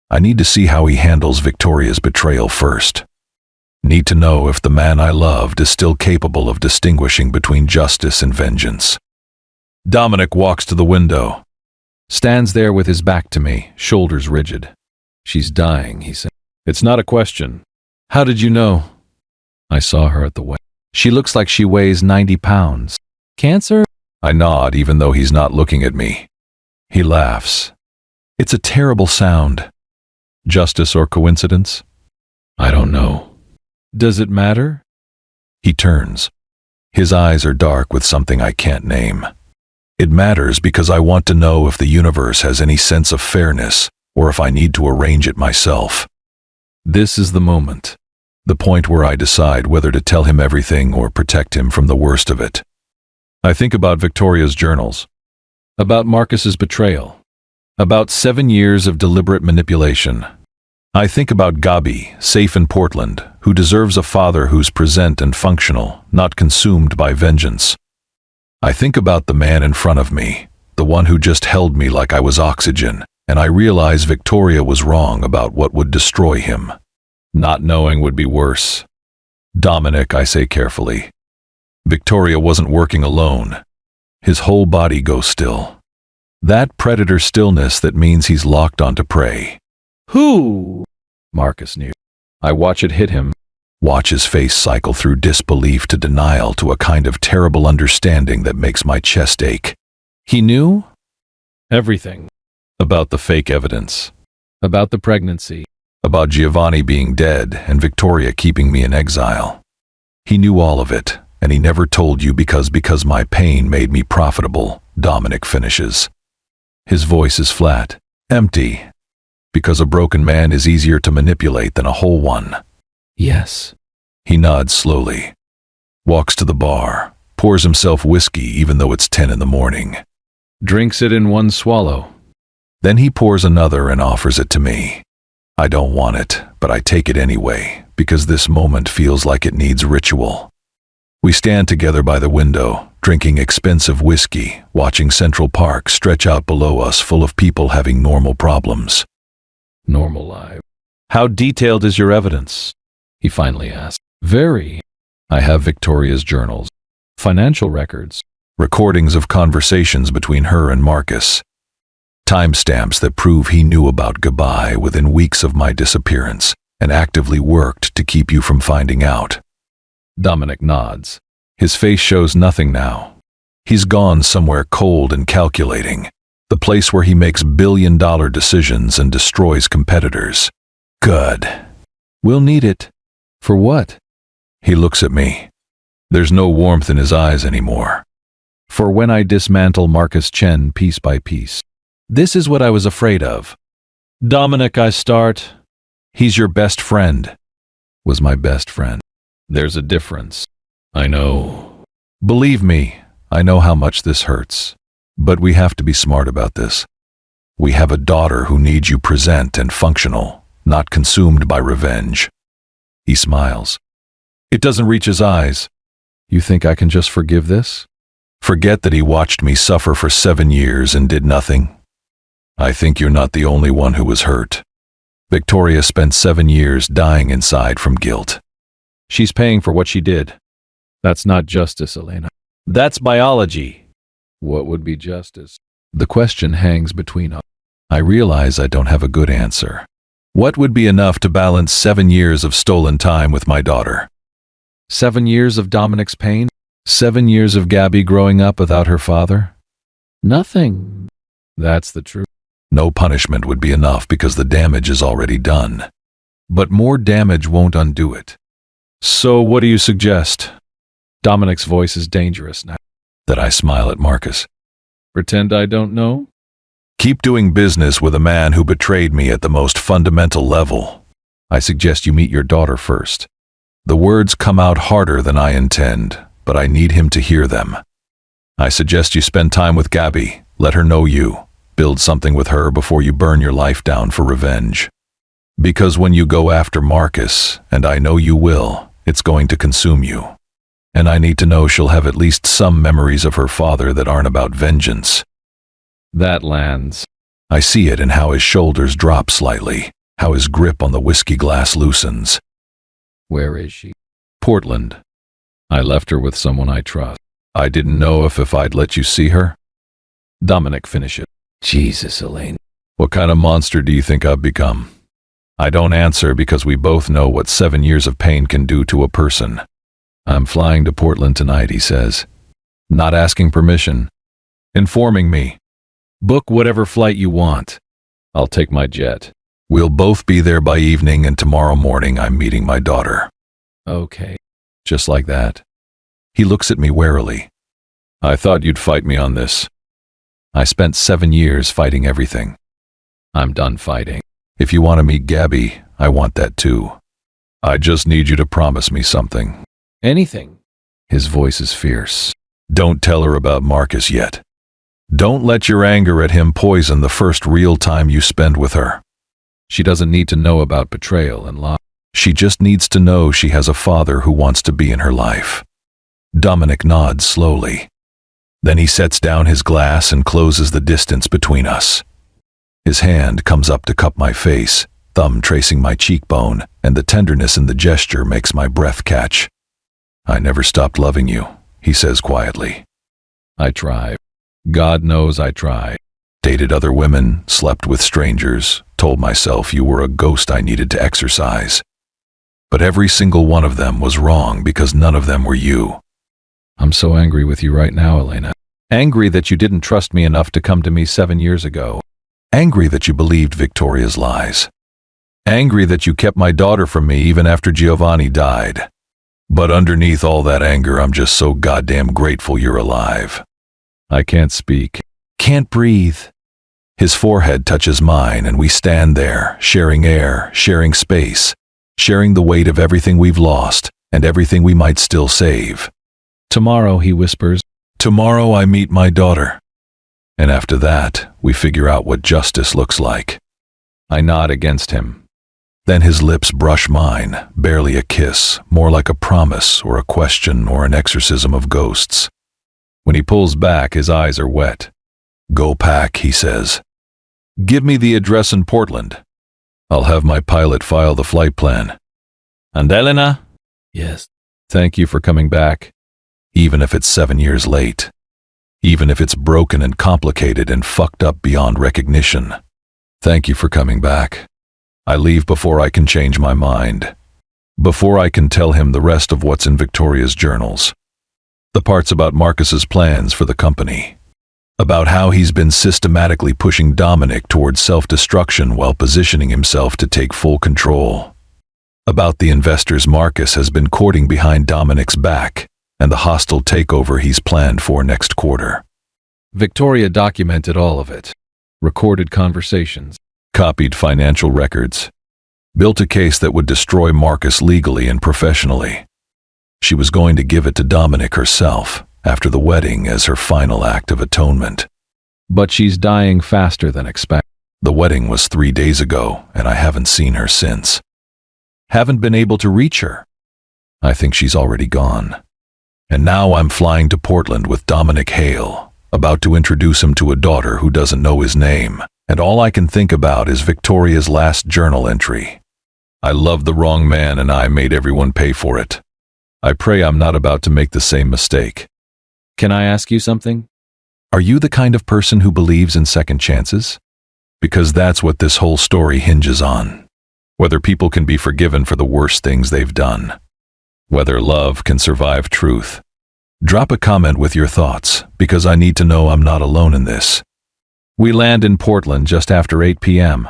I need to see how he handles Victoria's betrayal first. Need to know if the man I loved is still capable of distinguishing between justice and vengeance. Dominic walks to the window, stands there with his back to me, shoulders rigid. "She's dying," he said. "It's not a question." "How did you know?" "I saw her at the wedding. She looks like she weighs 90 pounds. Cancer?" I nod even though he's not looking at me. He laughs. "It's a terrible sound." "Justice or coincidence?" "I don't know." "Does it matter?" He turns. His eyes are dark with something I can't name. "It matters because I want to know if the universe has any sense of fairness or if I need to arrange it myself." This is the moment. The point where I decide whether to tell him everything or protect him from the worst of it. I think about Victoria's journals, about Marcus's betrayal, about 7 years of deliberate manipulation. I think about Gabi, safe in Portland, who deserves a father who's present and functional, not consumed by vengeance. I think about the man in front of me, the one who just held me like I was oxygen, and I realize Victoria was wrong about what would destroy him. Not knowing would be worse. "Dominic," I say carefully. Victoria wasn't working alone. His whole body goes still. That predator stillness that means he's locked onto prey. "Who?" Marcus knew. I watch it hit him. Watch his face cycle through disbelief to denial to a kind of terrible understanding that makes my chest ache. He knew? Everything. About the fake evidence. About the pregnancy. About Giovanni being dead and Victoria keeping me in exile. He knew all of it, and he never told you because my pain made me profitable, Dominic finishes. His voice is flat, empty, because a broken man is easier to manipulate than a whole one. Yes. He nods slowly, walks to the bar, pours himself whiskey even though it's 10 in the morning. Drinks it in one swallow. Then he pours another and offers it to me. I don't want it, but I take it anyway, because this moment feels like it needs ritual. We stand together by the window, drinking expensive whiskey, watching Central Park stretch out below us full of people having normal problems. Normal life. "How detailed is your evidence?" He finally asked. Very. I have Victoria's journals, Financial records. recordings of conversations between her and Marcus, timestamps that prove he knew about Gabai within weeks of my disappearance and actively worked to keep you from finding out. Dominic nods. His face shows nothing now. He's gone somewhere cold and calculating, the place where he makes billion-dollar decisions and destroys competitors. Good. We'll need it. For what? He looks at me. There's no warmth in his eyes anymore. For when I dismantle Marcus Chen piece by piece. This is what I was afraid of. Dominic, I start. He's your best friend. Was my best friend. There's a difference. I know. Believe me, I know how much this hurts. But we have to be smart about this. We have a daughter who needs you present and functional, not consumed by revenge. He smiles. It doesn't reach his eyes. You think I can just forgive this? Forget that he watched me suffer for 7 years and did nothing. I think you're not the only one who was hurt. Victoria spent 7 years dying inside from guilt. She's paying for what she did. That's not justice, Elena. That's biology. What would be justice? The question hangs between us. I realize I don't have a good answer. What would be enough to balance 7 years of stolen time with my daughter? 7 years of Dominic's pain? 7 years of Gabby growing up without her father? Nothing. That's the truth. No punishment would be enough because the damage is already done. But more damage won't undo it. So what do you suggest? Dominic's voice is dangerous now. That I smile at Marcus. Pretend I don't know? Keep doing business with a man who betrayed me at the most fundamental level. I suggest you meet your daughter first. The words come out harder than I intend, but I need him to hear them. I suggest you spend time with Gabby. Let her know you. Build something with her before you burn your life down for revenge. Because when you go after Marcus, and I know you will, it's going to consume you. And I need to know she'll have at least some memories of her father that aren't about vengeance. That lands. I see it in how his shoulders drop slightly, how his grip on the whiskey glass loosens. Where is she? Portland. I left her with someone I trust. I didn't know if I'd let you see her. Dominic, finish it. Jesus, Elaine. What kind of monster do you think I've become? I don't answer because we both know what 7 years of pain can do to a person. I'm flying to Portland tonight, he says. Not asking permission. Informing me. Book whatever flight you want. I'll take my jet. We'll both be there by evening, and tomorrow morning I'm meeting my daughter. Okay. Just like that. He looks at me warily. I thought you'd fight me on this. I spent 7 years fighting everything. I'm done fighting. If you want to meet Gabby, I want that too. I just need you to promise me something. Anything. His voice is fierce. Don't tell her about Marcus yet. Don't let your anger at him poison the first real time you spend with her. She doesn't need to know about betrayal and lie. She just needs to know she has a father who wants to be in her life. Dominic nods slowly. Then he sets down his glass and closes the distance between us. His hand comes up to cup my face, thumb tracing my cheekbone, and the tenderness in the gesture makes my breath catch. I never stopped loving you, he says quietly. I try. God knows I try. Dated other women, slept with strangers, told myself you were a ghost I needed to exorcise. But every single one of them was wrong because none of them were you. I'm so angry with you right now, Elena. Angry that you didn't trust me enough to come to me 7 years ago. Angry that you believed Victoria's lies. Angry that you kept my daughter from me even after Giovanni died. But underneath all that anger, I'm just so goddamn grateful you're alive. I can't speak. Can't breathe. His forehead touches mine and we stand there, sharing air, sharing space, sharing the weight of everything we've lost and everything we might still save. Tomorrow, he whispers. Tomorrow I meet my daughter. And after that, we figure out what justice looks like. I nod against him. Then his lips brush mine, barely a kiss, more like a promise or a question or an exorcism of ghosts. When he pulls back, his eyes are wet. Go pack, he says. Give me the address in Portland. I'll have my pilot file the flight plan. And Elena? Yes. Thank you for coming back. Even if it's 7 years late. Even if it's broken and complicated and fucked up beyond recognition. Thank you for coming back. I leave before I can change my mind. Before I can tell him the rest of what's in Victoria's journals. The parts about Marcus's plans for the company. About how he's been systematically pushing Dominic towards self-destruction while positioning himself to take full control. About the investors Marcus has been courting behind Dominic's back and the hostile takeover he's planned for next quarter. Victoria documented all of it. Recorded conversations. Copied financial records. Built a case that would destroy Marcus legally and professionally. She was going to give it to Dominic herself after the wedding as her final act of atonement. But she's dying faster than expected. The wedding was 3 days ago, and I haven't seen her since. Haven't been able to reach her. I think she's already gone. And now I'm flying to Portland with Dominic Hale, about to introduce him to a daughter who doesn't know his name, and all I can think about is Victoria's last journal entry. I loved the wrong man and I made everyone pay for it. I pray I'm not about to make the same mistake. Can I ask you something? Are you the kind of person who believes in second chances? Because that's what this whole story hinges on. Whether people can be forgiven for the worst things they've done. Whether love can survive truth. Drop a comment with your thoughts, because I need to know I'm not alone in this. We land in Portland just after 8 p.m.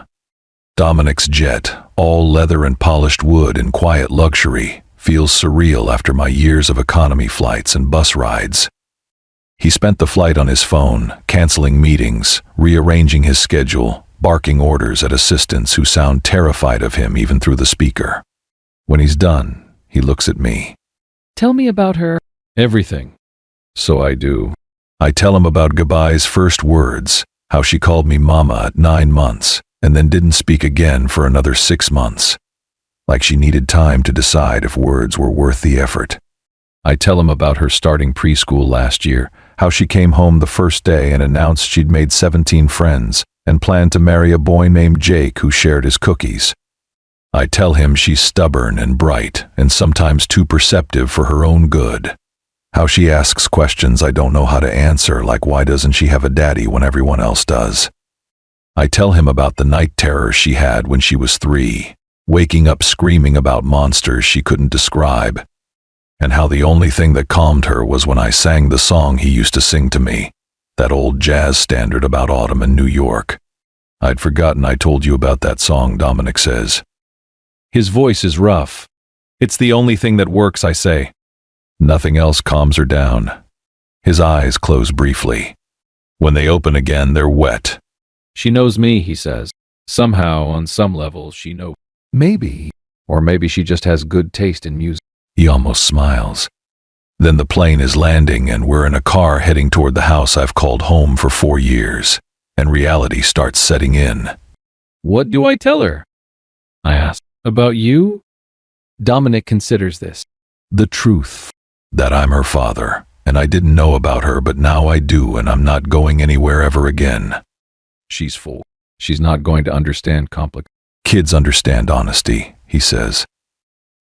Dominic's jet, all leather and polished wood in quiet luxury, feels surreal after my years of economy flights and bus rides. He spent the flight on his phone, canceling meetings, rearranging his schedule, barking orders at assistants who sound terrified of him even through the speaker. When he's done, he looks at me. Tell me about her. Everything. So I do. I tell him about Gabai's first words, how she called me mama at 9 months, and then didn't speak again for another 6 months. Like she needed time to decide if words were worth the effort. I tell him about her starting preschool last year, how she came home the first day and announced she'd made 17 friends and planned to marry a boy named Jake who shared his cookies. I tell him she's stubborn and bright and sometimes too perceptive for her own good. How she asks questions I don't know how to answer, like why doesn't she have a daddy when everyone else does? I tell him about the night terrors she had when she was 3, waking up screaming about monsters she couldn't describe, and how the only thing that calmed her was when I sang the song he used to sing to me, that old jazz standard about autumn in New York. I'd forgotten I told you about that song, Dominic says. His voice is rough. It's the only thing that works, I say. Nothing else calms her down. His eyes close briefly. When they open again, they're wet. She knows me, he says. Somehow, on some level, she knows. Maybe. Or maybe she just has good taste in music. He almost smiles. Then the plane is landing and we're in a car heading toward the house I've called home for 4 years, and reality starts setting in. What do I tell her? I ask. About you? Dominic considers this. The truth. That I'm her father, and I didn't know about her, but now I do, and I'm not going anywhere ever again. She's full. She's not going to understand complicated. Kids understand honesty, he says.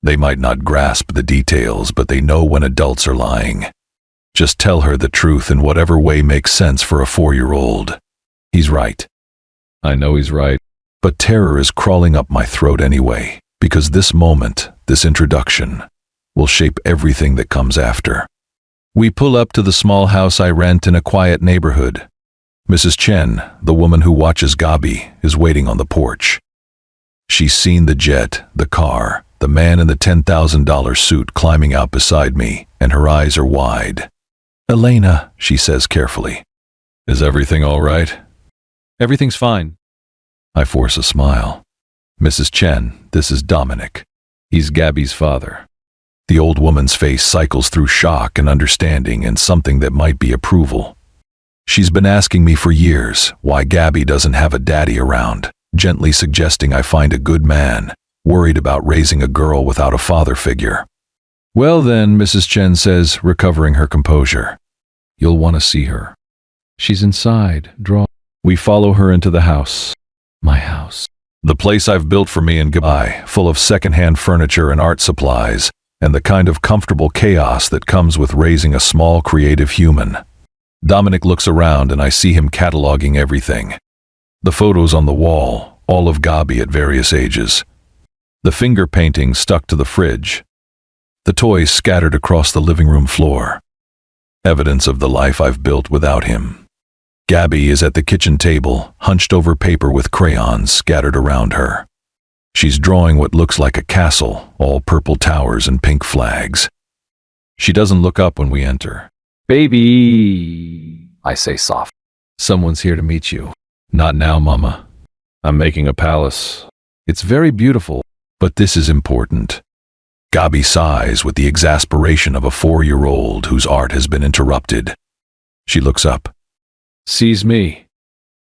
They might not grasp the details, but they know when adults are lying. Just tell her the truth in whatever way makes sense for a 4-year-old. He's right. I know he's right. But terror is crawling up my throat anyway, because this moment, this introduction, will shape everything that comes after. We pull up to the small house I rent in a quiet neighborhood. Mrs. Chen, the woman who watches Gabi, is waiting on the porch. She's seen the jet, the car, the man in the $10,000 suit climbing out beside me, and her eyes are wide. Elena, she says carefully. Is everything all right? Everything's fine. I force a smile. Mrs. Chen, this is Dominic. He's Gabby's father. The old woman's face cycles through shock and understanding and something that might be approval. She's been asking me for years why Gabby doesn't have a daddy around, gently suggesting I find a good man, worried about raising a girl without a father figure. Well then, Mrs. Chen says, recovering her composure. You'll want to see her. She's inside, We follow her into the house. My house. The place I've built for me and Gabi, full of secondhand furniture and art supplies, and the kind of comfortable chaos that comes with raising a small creative human. Dominic looks around and I see him cataloging everything. The photos on the wall, all of Gabi at various ages. The finger paintings stuck to the fridge. The toys scattered across the living room floor. Evidence of the life I've built without him. Gabi is at the kitchen table, hunched over paper with crayons scattered around her. She's drawing what looks like a castle, all purple towers and pink flags. She doesn't look up when we enter. Baby, I say soft. Someone's here to meet you. Not now, Mama. I'm making a palace. It's very beautiful, but this is important. Gabi sighs with the exasperation of a 4-year-old whose art has been interrupted. She looks up. Sees me,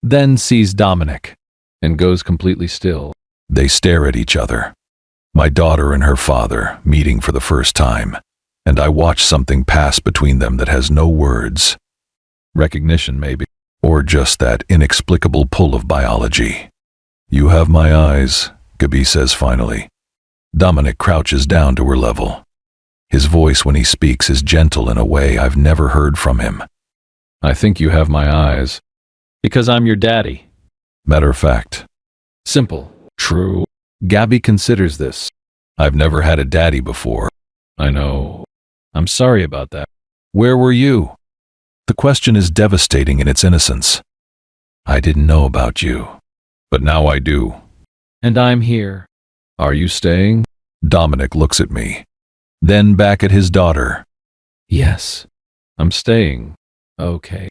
then sees Dominic, and goes completely still. They stare at each other. My daughter and her father meeting for the first time, and I watch something pass between them that has no words. Recognition, maybe. Or just that inexplicable pull of biology. You have my eyes, Gabi says finally. Dominic crouches down to her level. His voice when he speaks is gentle in a way I've never heard from him. I think you have my eyes. Because I'm your daddy. Matter of fact. Simple. True. Gabi considers this. I've never had a daddy before. I know. I'm sorry about that. Where were you? The question is devastating in its innocence. I didn't know about you, but now I do. And I'm here. Are you staying? Dominic looks at me, then back at his daughter. Yes, I'm staying. Okay.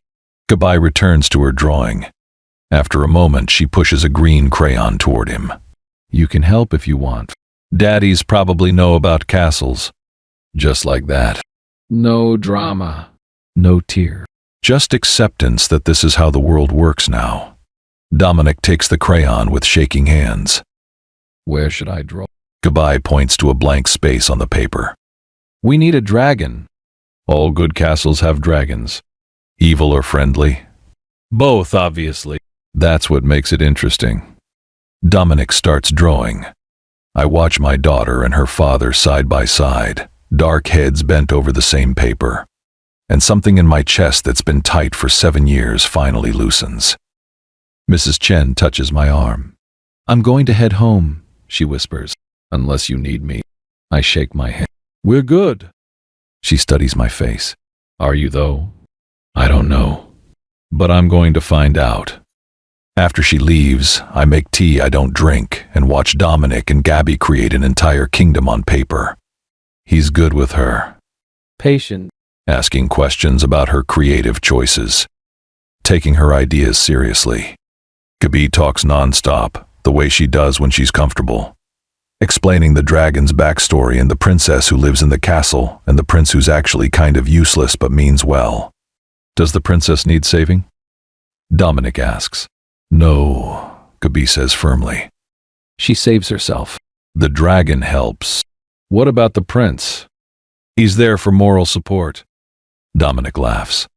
Gabi returns to her drawing. After a moment, she pushes a green crayon toward him. You can help if you want. Daddies probably know about castles. Just like that. No drama. No tear. Just acceptance that this is how the world works now. Dominic takes the crayon with shaking hands. Where should I draw? Gabi points to a blank space on the paper. We need a dragon. All good castles have dragons. Evil or friendly? Both, obviously. That's what makes it interesting. Dominic starts drawing. I watch my daughter and her father side by side, dark heads bent over the same paper. And something in my chest that's been tight for 7 years finally loosens. Mrs. Chen touches my arm. I'm going to head home, she whispers. Unless you need me. I shake my head. We're good. She studies my face. Are you, though? I don't know. But I'm going to find out. After she leaves, I make tea I don't drink and watch Dominic and Gabi create an entire kingdom on paper. He's good with her. Patient. Asking questions about her creative choices. Taking her ideas seriously. Gabi talks nonstop, the way she does when she's comfortable. Explaining the dragon's backstory and the princess who lives in the castle and the prince who's actually kind of useless but means well. Does the princess need saving? Dominic asks. No, Gabi says firmly. She saves herself. The dragon helps. What about the prince? He's there for moral support. Dominic laughs.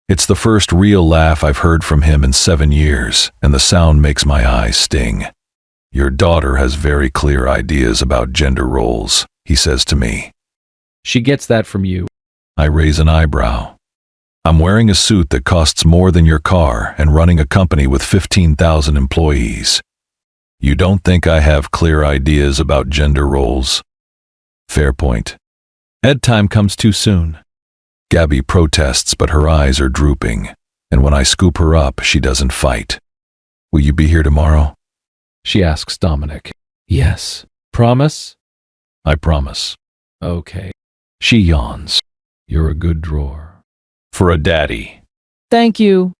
It's the first real laugh I've heard from him in 7 years, and the sound makes my eyes sting. Your daughter has very clear ideas about gender roles, he says to me. She gets that from you. I raise an eyebrow. I'm wearing a suit that costs more than your car and running a company with 15,000 employees. You don't think I have clear ideas about gender roles? Fair point. Ed time comes too soon. Gabi protests, but her eyes are drooping, and when I scoop her up, she doesn't fight. Will you be here tomorrow? She asks Dominic. Yes. Promise? I promise. Okay. She yawns. You're a good drawer. For a daddy. Thank you.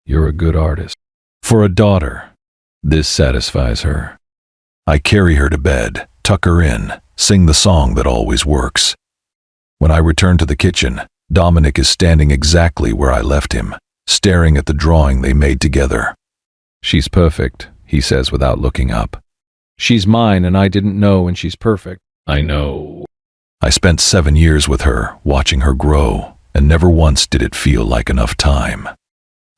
You're a good artist. For a daughter. This satisfies her. I carry her to bed, tuck her in, sing the song that always works. When I return to the kitchen, Dominic is standing exactly where I left him, staring at the drawing they made together. She's perfect, he says without looking up. She's mine and I didn't know, and she's perfect. I know. I spent 7 years with her, watching her grow, and never once did it feel like enough time.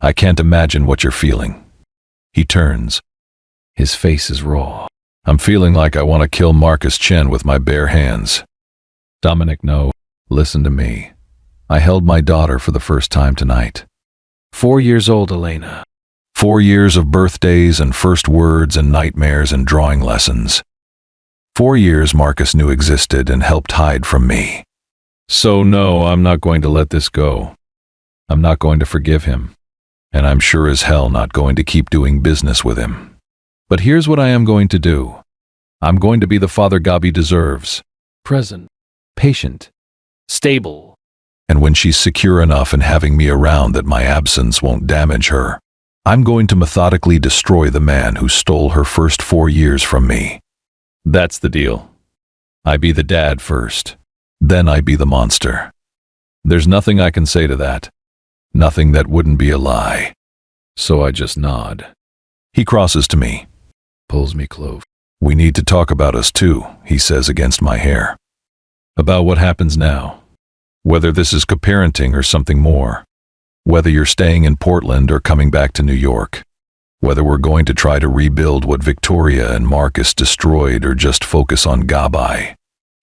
I can't imagine what you're feeling. He turns. His face is raw. I'm feeling like I want to kill Marcus Chen with my bare hands. Dominic, no. Listen to me. I held my daughter for the first time tonight. 4 years old, Elena. 4 years of birthdays and first words and nightmares and drawing lessons. 4 years Marcus knew existed and helped hide from me. So no, I'm not going to let this go. I'm not going to forgive him. And I'm sure as hell not going to keep doing business with him. But here's what I am going to do. I'm going to be the father Gabi deserves. Present. Patient. Stable. And when she's secure enough in having me around that my absence won't damage her, I'm going to methodically destroy the man who stole her first 4 years from me. That's the deal. I be the dad first. Then I be the monster. There's nothing I can say to that. Nothing that wouldn't be a lie. So I just nod. He crosses to me. Pulls me close. We need to talk about us too, he says against my hair. About what happens now. Whether this is co-parenting or something more. Whether you're staying in Portland or coming back to New York. Whether we're going to try to rebuild what Victoria and Marcus destroyed or just focus on Gabai.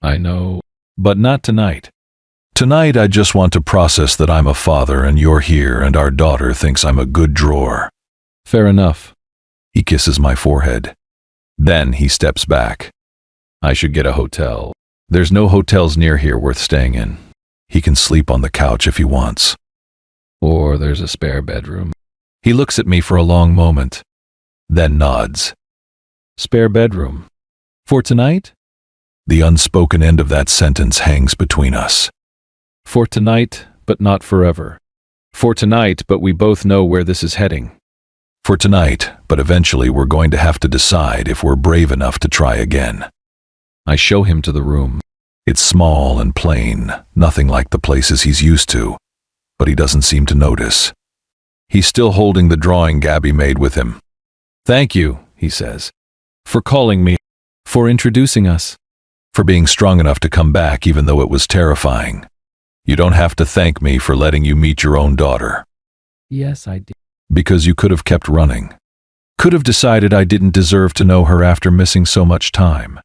I know, but not tonight. Tonight I just want to process that I'm a father and you're here and our daughter thinks I'm a good drawer. Fair enough. He kisses my forehead. Then he steps back. I should get a hotel. There's no hotels near here worth staying in. He can sleep on the couch if he wants. Or there's a spare bedroom. He looks at me for a long moment, then nods. Spare bedroom. For tonight? The unspoken end of that sentence hangs between us. For tonight, but not forever. For tonight, but we both know where this is heading. For tonight, but eventually we're going to have to decide if we're brave enough to try again. I show him to the room. It's small and plain, nothing like the places he's used to, but he doesn't seem to notice. He's still holding the drawing Gabby made with him. Thank you, he says, for calling me, for introducing us, for being strong enough to come back even though it was terrifying. You don't have to thank me for letting you meet your own daughter. Yes, I did. Because you could have kept running. Could have decided I didn't deserve to know her after missing so much time.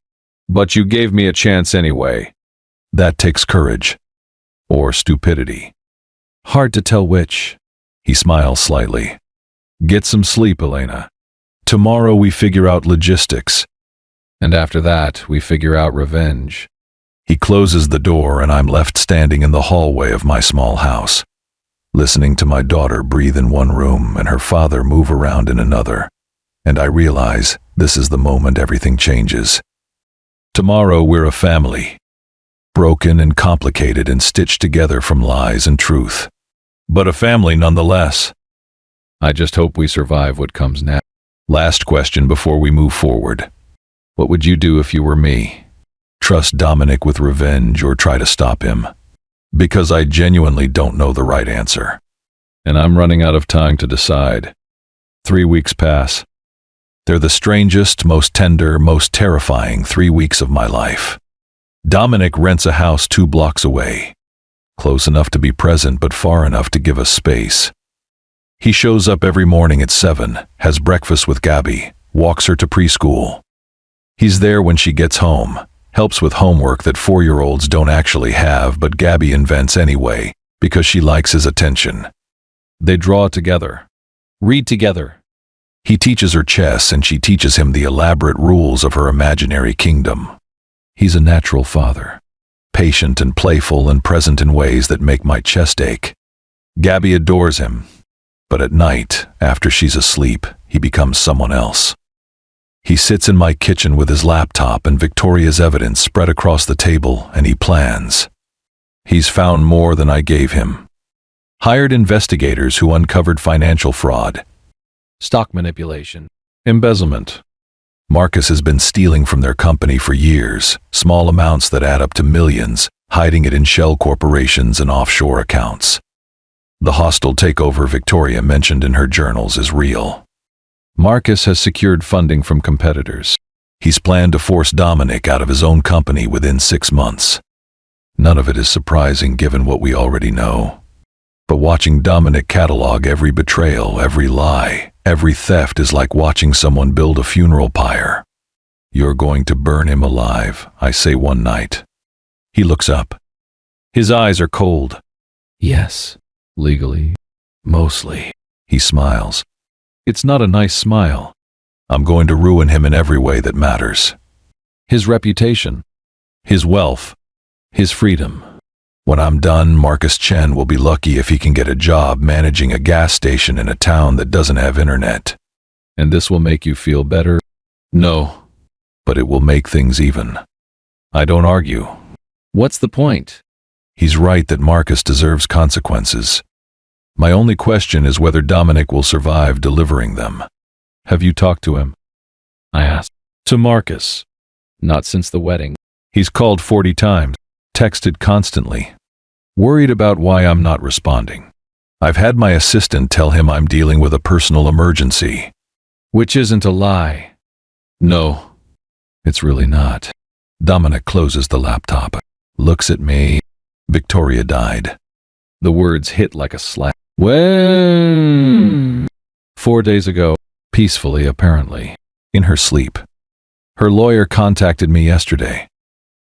But you gave me a chance anyway. That takes courage. Or stupidity. Hard to tell which. He smiles slightly. Get some sleep, Elena. Tomorrow we figure out logistics. And after that, we figure out revenge. He closes the door and I'm left standing in the hallway of my small house, listening to my daughter breathe in one room and her father move around in another. And I realize this is the moment everything changes. Tomorrow we're a family. Broken and complicated and stitched together from lies and truth. But a family nonetheless. I just hope we survive what comes next. Last question before we move forward. What would you do if you were me? Trust Dominic with revenge or try to stop him? Because I genuinely don't know the right answer. And I'm running out of time to decide. 3 weeks pass. They're the strangest, most tender, most terrifying 3 weeks of my life. Dominic rents a house 2 blocks away. Close enough to be present, but far enough to give us space. He shows up every morning at 7, has breakfast with Gabby, walks her to preschool. He's there when she gets home, helps with homework that 4-year-olds don't actually have, but Gabby invents anyway, because she likes his attention. They draw together. Read together. He teaches her chess and she teaches him the elaborate rules of her imaginary kingdom. He's a natural father. Patient and playful and present in ways that make my chest ache. Gabby adores him. But at night, after she's asleep, he becomes someone else. He sits in my kitchen with his laptop and Victoria's evidence spread across the table, and he plans. He's found more than I gave him. Hired investigators who uncovered financial fraud, Stock manipulation. Embezzlement. Marcus has been stealing from their company for years, small amounts that add up to millions, hiding it in shell corporations and offshore accounts. The hostile takeover Victoria mentioned in her journals is real. Marcus has secured funding from competitors. He's planned to force Dominic out of his own company within 6 months. None of it is surprising given what we already know. But watching Dominic catalog every betrayal, every lie, every theft is like watching someone build a funeral pyre. You're going to burn him alive, I say one night. He looks up. His eyes are cold. Yes, legally. Mostly. He smiles. It's not a nice smile. I'm going to ruin him in every way that matters. His reputation. His wealth. His freedom. When I'm done, Marcus Chen will be lucky if he can get a job managing a gas station in a town that doesn't have internet. And this will make you feel better? No. But it will make things even. I don't argue. What's the point? He's right that Marcus deserves consequences. My only question is whether Dominic will survive delivering them. Have you talked to him? I asked. To Marcus. Not since the wedding. He's called 40 times, texted constantly, worried about why I'm not responding. I've had my assistant tell him I'm dealing with a personal emergency. Which isn't a lie. No, it's really not. Dominic closes the laptop, looks at me. Victoria died. The words hit like a slap. When? 4 days ago, peacefully apparently, In her sleep. her lawyer contacted me yesterday.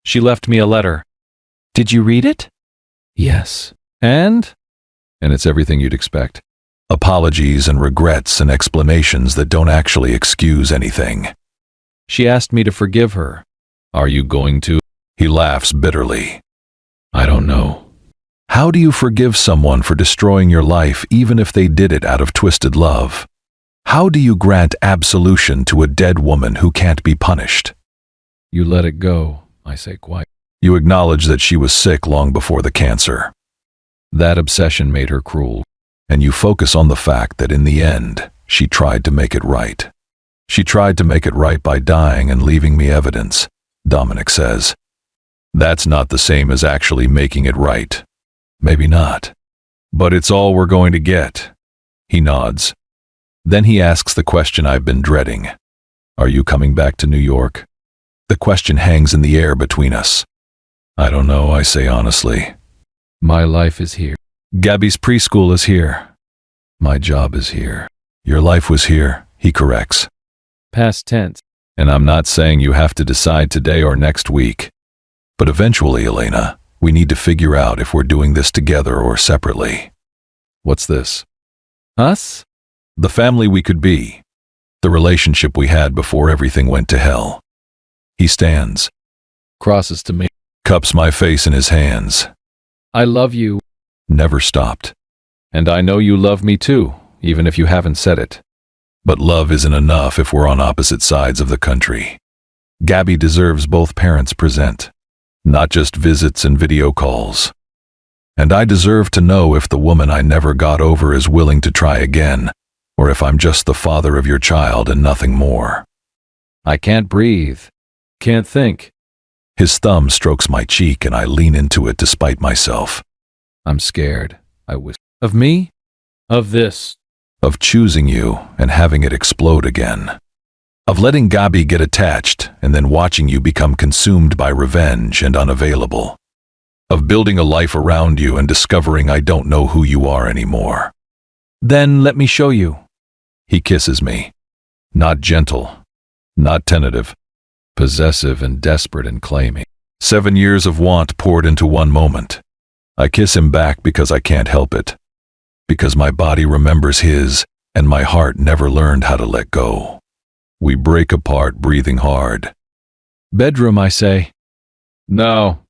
She left me a letter. Did you read it? Yes. And it's everything you'd expect. Apologies and regrets and explanations that don't actually excuse anything. She asked me to forgive her. Are you going to? He laughs bitterly. I don't know. How do you forgive someone for destroying your life even if they did it out of twisted love? How do you grant absolution to a dead woman who can't be punished? You let it go, I say quiet. You acknowledge that she was sick long before the cancer. That obsession made her cruel. And you focus on the fact that in the end, she tried to make it right. She tried to make it right by dying and leaving me evidence, Dominic says. That's not the same as actually making it right. Maybe not. But it's all we're going to get. He nods. Then he asks the question I've been dreading. Are you coming back to New York? The question hangs in the air between us. I don't know, I say honestly. My life is here. Gabby's preschool is here. My job is here. Your life was here, he corrects. Past tense. And I'm not saying you have to decide today or next week. But eventually, Elena, we need to figure out if we're doing this together or separately. What's this? Us? The family we could be. The relationship we had before everything went to hell. He stands, Crosses to me. cups my face in his hands. I love you. Never stopped. And I know you love me too, even if you haven't said it. But love isn't enough if we're on opposite sides of the country. Gabby deserves both parents present, not just visits and video calls. And I deserve to know if the woman I never got over is willing to try again, or if I'm just the father of your child and nothing more. I can't breathe. Can't think. His thumb strokes my cheek and I lean into it despite myself. I'm scared, I whisper. Of me? Of this. Of choosing you and having it explode again. Of letting Gabby get attached and then watching you become consumed by revenge and unavailable. Of building a life around you and discovering I don't know who you are anymore. Then let me show you. He kisses me. Not gentle, not tentative, Possessive and desperate and claiming. 7 years of want poured into one moment. I kiss him back because I can't help it. Because my body remembers his and my heart never learned how to let go. We break apart, breathing hard. Bedroom, I say. No.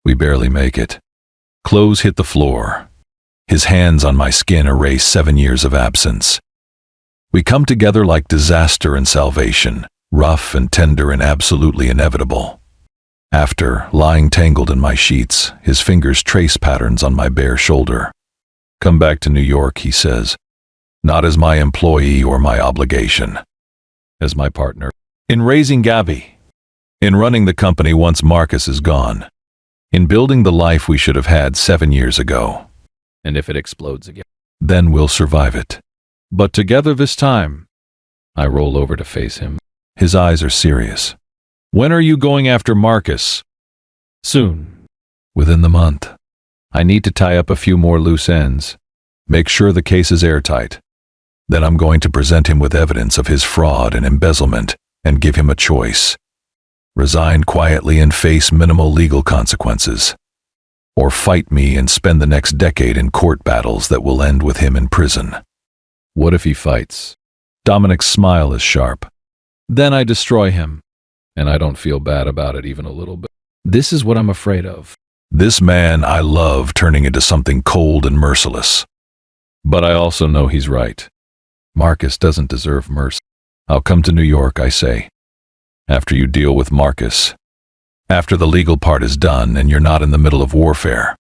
We barely make it. Clothes hit the floor. His hands on my skin erase 7 years of absence. We come together like disaster and salvation, rough and tender and absolutely inevitable. After, lying tangled in my sheets, his fingers trace patterns on my bare shoulder. Come back to New York, he says. Not as my employee or my obligation. As my partner. In raising Gabby. In running the company once Marcus is gone. In building the life we should have had 7 years ago. And if it explodes again. Then we'll survive it. But together this time. I roll over to face him. His eyes are serious. When are you going after Marcus? Soon. Within the month. I need to tie up a few more loose ends. Make sure the case is airtight. Then I'm going to present him with evidence of his fraud and embezzlement and give him a choice. Resign quietly and face minimal legal consequences. Or fight me and spend the next decade in court battles that will end with him in prison. What if he fights? Dominic's smile is sharp. Then I destroy him. And I don't feel bad about it even a little bit. This is what I'm afraid of. This man I love turning into something cold and merciless. But I also know he's right. Marcus doesn't deserve mercy. I'll come to New York, I say. After you deal with Marcus. After the legal part is done and you're not in the middle of warfare.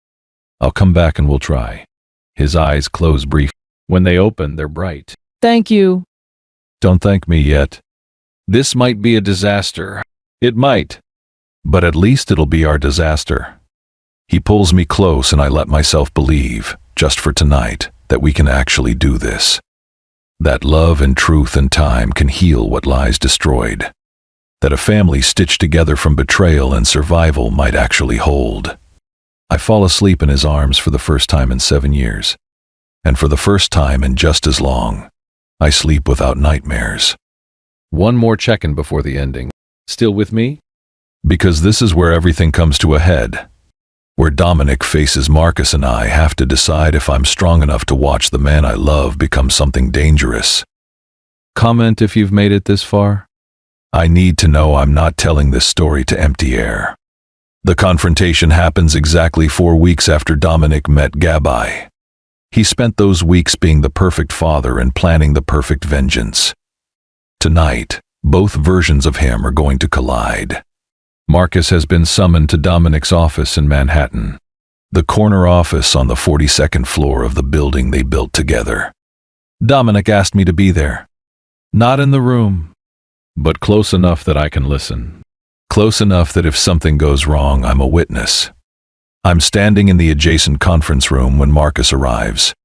I'll come back and we'll try. His eyes close briefly. When they open, they're bright. Thank you. Don't thank me yet. This might be a disaster. It might. But at least it'll be our disaster. He pulls me close and I let myself believe, just for tonight, that we can actually do this. That love and truth and time can heal what lies destroyed. That a family stitched together from betrayal and survival might actually hold. I fall asleep in his arms for the first time in 7 years. And for the first time in just as long, I sleep without nightmares. One more check-in before the ending. Still with me? Because this is where everything comes to a head. Where Dominic faces Marcus and I have to decide if I'm strong enough to watch the man I love become something dangerous. Comment if you've made it this far. I need to know I'm not telling this story to empty air. The confrontation happens exactly 4 weeks after Dominic met Gabai. He spent those weeks being the perfect father and planning the perfect vengeance. Tonight, both versions of him are going to collide. Marcus has been summoned to Dominic's office in Manhattan, the corner office on the 42nd floor of the building they built together. Dominic asked me to be there. Not in the room, but close enough that I can listen. Close enough that if something goes wrong, I'm a witness. I'm standing in the adjacent conference room when Marcus arrives.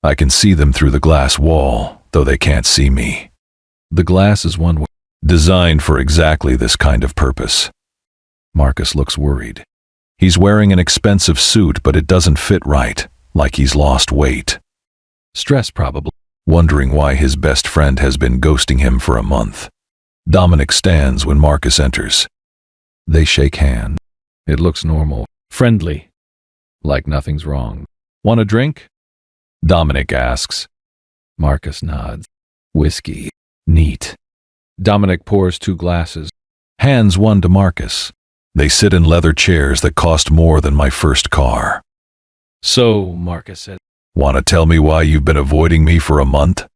I can see them through the glass wall, though they can't see me. The glass is one way, designed for exactly this kind of purpose. Marcus looks worried. He's wearing an expensive suit, but it doesn't fit right, like he's lost weight. Stress probably. Wondering why his best friend has been ghosting him for a month. Dominic stands when Marcus enters. They shake hands. It looks normal, friendly, like nothing's wrong. Want a drink? Dominic asks. Marcus nods. Whiskey. Neat. Dominic pours 2 glasses. Hands one to Marcus. They sit in leather chairs that cost more than my first car. So, Marcus said, Want to tell me why you've been avoiding me for a month?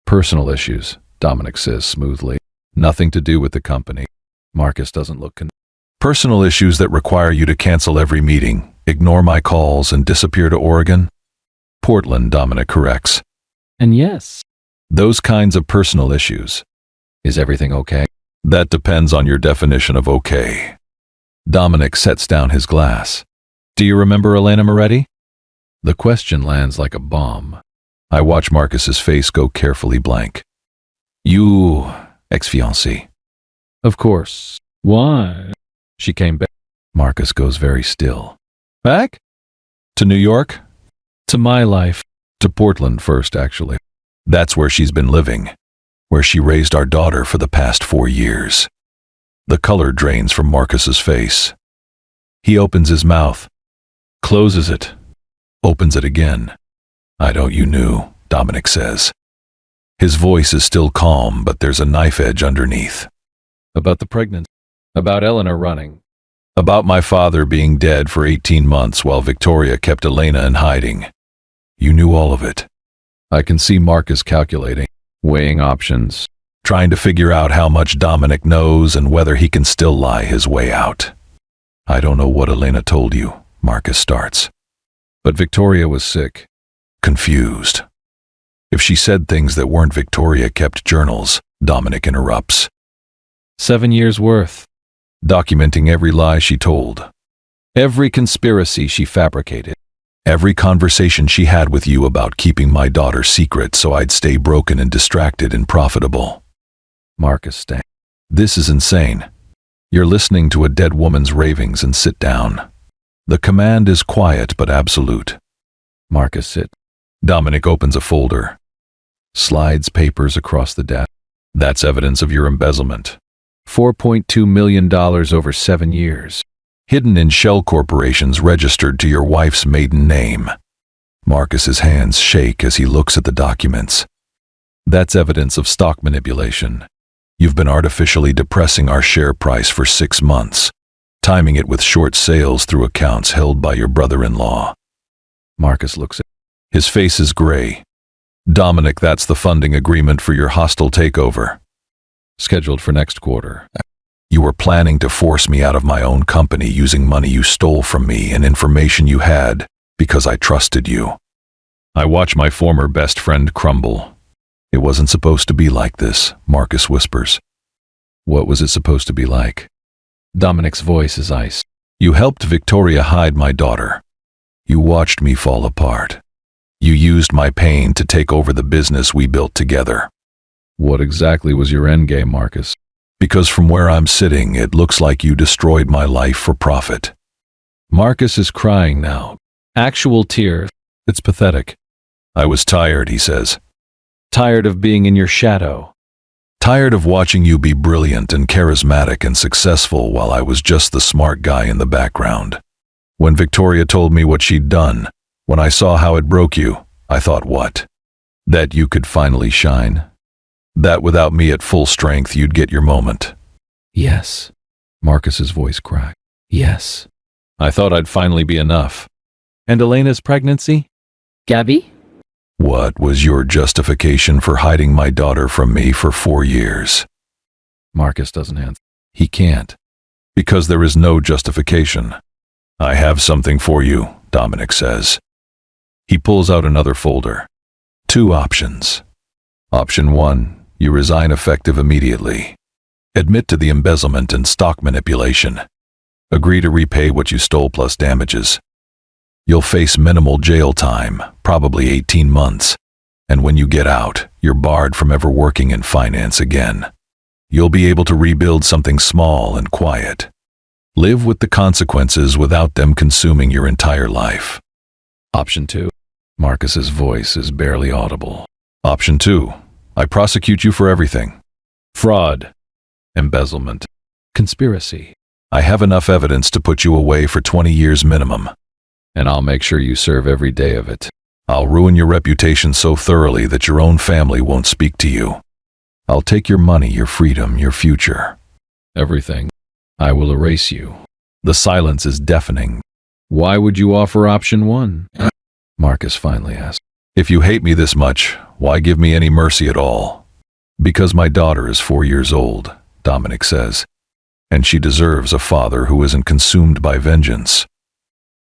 Personal issues, Dominic says smoothly. Nothing to do with the company. Marcus doesn't look Personal issues that require you to cancel every meeting, ignore my calls, and disappear to Oregon? Portland, Dominic corrects. And yes. Those kinds of personal issues. Is everything okay? That depends on your definition of okay. Dominic sets down his glass. Do you remember Elena Moretti? The question lands like a bomb. I watch Marcus's face go carefully blank. You, ex-fiancée. Of course. Why? She came back. Marcus goes very still. Back? To New York? To my life. To Portland first, actually. That's where she's been living. Where she raised our daughter for the past 4 years. The color drains from Marcus's face. He opens his mouth. Closes it. Opens it again. I know you knew, Dominic says. His voice is still calm, but there's a knife edge underneath. About the pregnancy. About Eleanor running. About my father being dead for 18 months while Victoria kept Elena in hiding. You knew all of it. I can see Marcus calculating, weighing options, trying to figure out how much Dominic knows and whether he can still lie his way out. I don't know what Elena told you, Marcus starts. But Victoria was sick. Confused. If she said things that weren't Victoria kept journals, Dominic interrupts. 7 years worth. Documenting every lie she told. Every conspiracy she fabricated. Every conversation she had with you about keeping my daughter secret so I'd stay broken and distracted and profitable. Marcus stank. This is insane. You're listening to a dead woman's ravings and sit down. The command is quiet but absolute. Marcus sit. Dominic opens a folder. Slides papers across the desk. That's evidence of your embezzlement. $4.2 million over 7 years. Hidden in shell corporations registered to your wife's maiden name. Marcus's hands shake as he looks at the documents. That's evidence of stock manipulation. You've been artificially depressing our share price for 6 months, timing it with short sales through accounts held by your brother-in-law. Marcus looks at. His face is gray. Dominic, that's the funding agreement for your hostile takeover. Scheduled for next quarter. You were planning to force me out of my own company using money you stole from me and information you had because I trusted you. I watch my former best friend crumble. It wasn't supposed to be like this, Marcus whispers. What was it supposed to be like? Dominic's voice is ice. You helped Victoria hide my daughter. You watched me fall apart. You used my pain to take over the business we built together. What exactly was your endgame, Marcus? Because from where I'm sitting, it looks like you destroyed my life for profit. Marcus is crying now. Actual tears. It's pathetic. I was tired, he says. Tired of being in your shadow. Tired of watching you be brilliant and charismatic and successful while I was just the smart guy in the background. When Victoria told me what she'd done, when I saw how it broke you, I thought what? That you could finally shine? That without me at full strength you'd get your moment? Yes. Marcus's voice cracked. Yes. I thought I'd finally be enough. And Elena's pregnancy? Gabby? What was your justification for hiding my daughter from me for 4 years? Marcus doesn't answer. He can't. Because there is no justification. I have something for you, Dominic says. He pulls out another folder. 2 options. Option 1, you resign effective immediately. Admit to the embezzlement and stock manipulation. Agree to repay what you stole plus damages. You'll face minimal jail time, probably 18 months. And when you get out, you're barred from ever working in finance again. You'll be able to rebuild something small and quiet. Live with the consequences without them consuming your entire life. Option 2. Marcus's voice is barely audible. Option 2. I prosecute you for everything. Fraud. Embezzlement. Conspiracy. I have enough evidence to put you away for 20 years minimum. And I'll make sure you serve every day of it. I'll ruin your reputation so thoroughly that your own family won't speak to you. I'll take your money, your freedom, your future. Everything. I will erase you. The silence is deafening. Why would you offer option 1? Marcus finally asked. If you hate me this much, why give me any mercy at all? Because my daughter is 4 years old, Dominic says. And she deserves a father who isn't consumed by vengeance.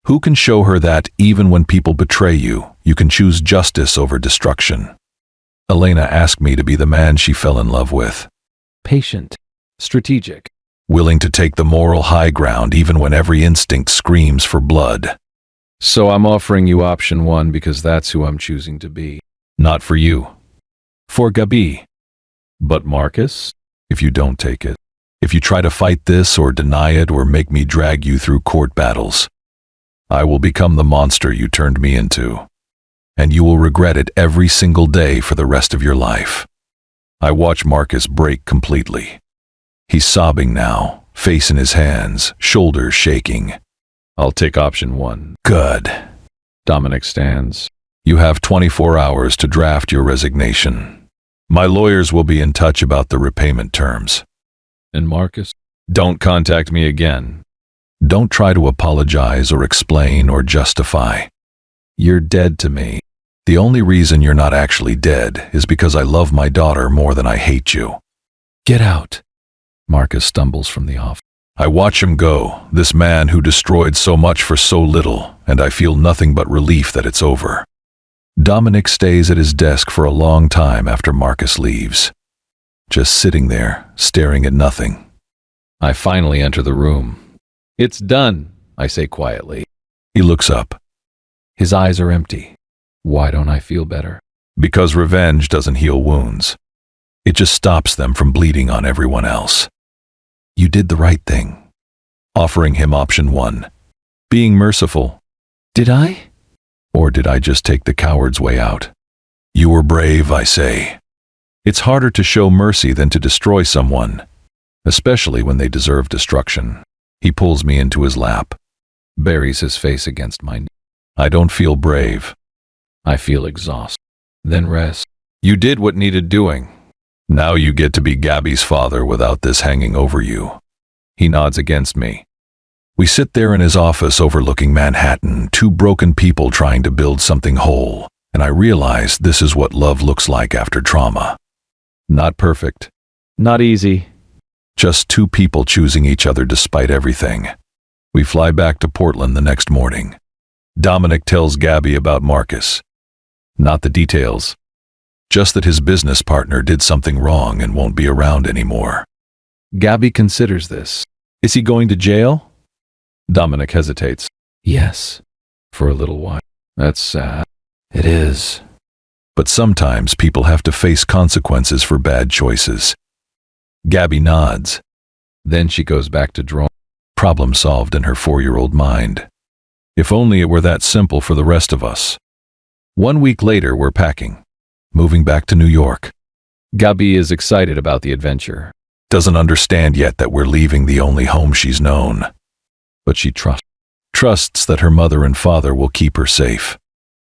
Who can show her that even when people betray you, you can choose justice over destruction? Elena asked me to be the man she fell in love with. Patient. Strategic. Willing to take the moral high ground even when every instinct screams for blood. So I'm offering you option 1 because that's who I'm choosing to be. Not for you. For Gabi. But Marcus? If you don't take it. If you try to fight this or deny it or make me drag you through court battles, I will become the monster you turned me into. And you will regret it every single day for the rest of your life. I watch Marcus break completely. He's sobbing now, face in his hands, shoulders shaking. I'll take option 1. Good. Dominic stands. You have 24 hours to draft your resignation. My lawyers will be in touch about the repayment terms. And Marcus? Don't contact me again. Don't try to apologize or explain or justify. You're dead to me. The only reason you're not actually dead is because I love my daughter more than I hate you. Get out. Marcus stumbles from the office. I watch him go, this man who destroyed so much for so little, and I feel nothing but relief that it's over. Dominic stays at his desk for a long time after Marcus leaves. Just sitting there, staring at nothing. I finally enter the room. It's done, I say quietly. He looks up. His eyes are empty. Why don't I feel better? Because revenge doesn't heal wounds. It just stops them from bleeding on everyone else. You did the right thing. Offering him option 1. Being merciful. Did I? Or did I just take the coward's way out? You were brave, I say. It's harder to show mercy than to destroy someone, especially when they deserve destruction. He pulls me into his lap, buries his face against my knee. I don't feel brave. I feel exhausted. Then rest. You did what needed doing. Now you get to be Gabby's father without this hanging over you. He nods against me. We sit there in his office overlooking Manhattan, 2 broken people trying to build something whole, and I realize this is what love looks like after trauma. Not perfect. Not easy. Just 2 people choosing each other despite everything. We fly back to Portland the next morning. Dominic tells Gabby about Marcus. Not the details. Just that his business partner did something wrong and won't be around anymore. Gabby considers this. Is he going to jail? Dominic hesitates. Yes, for a little while. That's sad. It is. But sometimes people have to face consequences for bad choices. Gabby nods. Then she goes back to drawing. Problem solved in her 4-year-old mind. If only it were that simple for the rest of us. 1 week later, we're packing, moving back to New York. Gabby is excited about the adventure. Doesn't understand yet that we're leaving the only home she's known. But she trusts that her mother and father will keep her safe.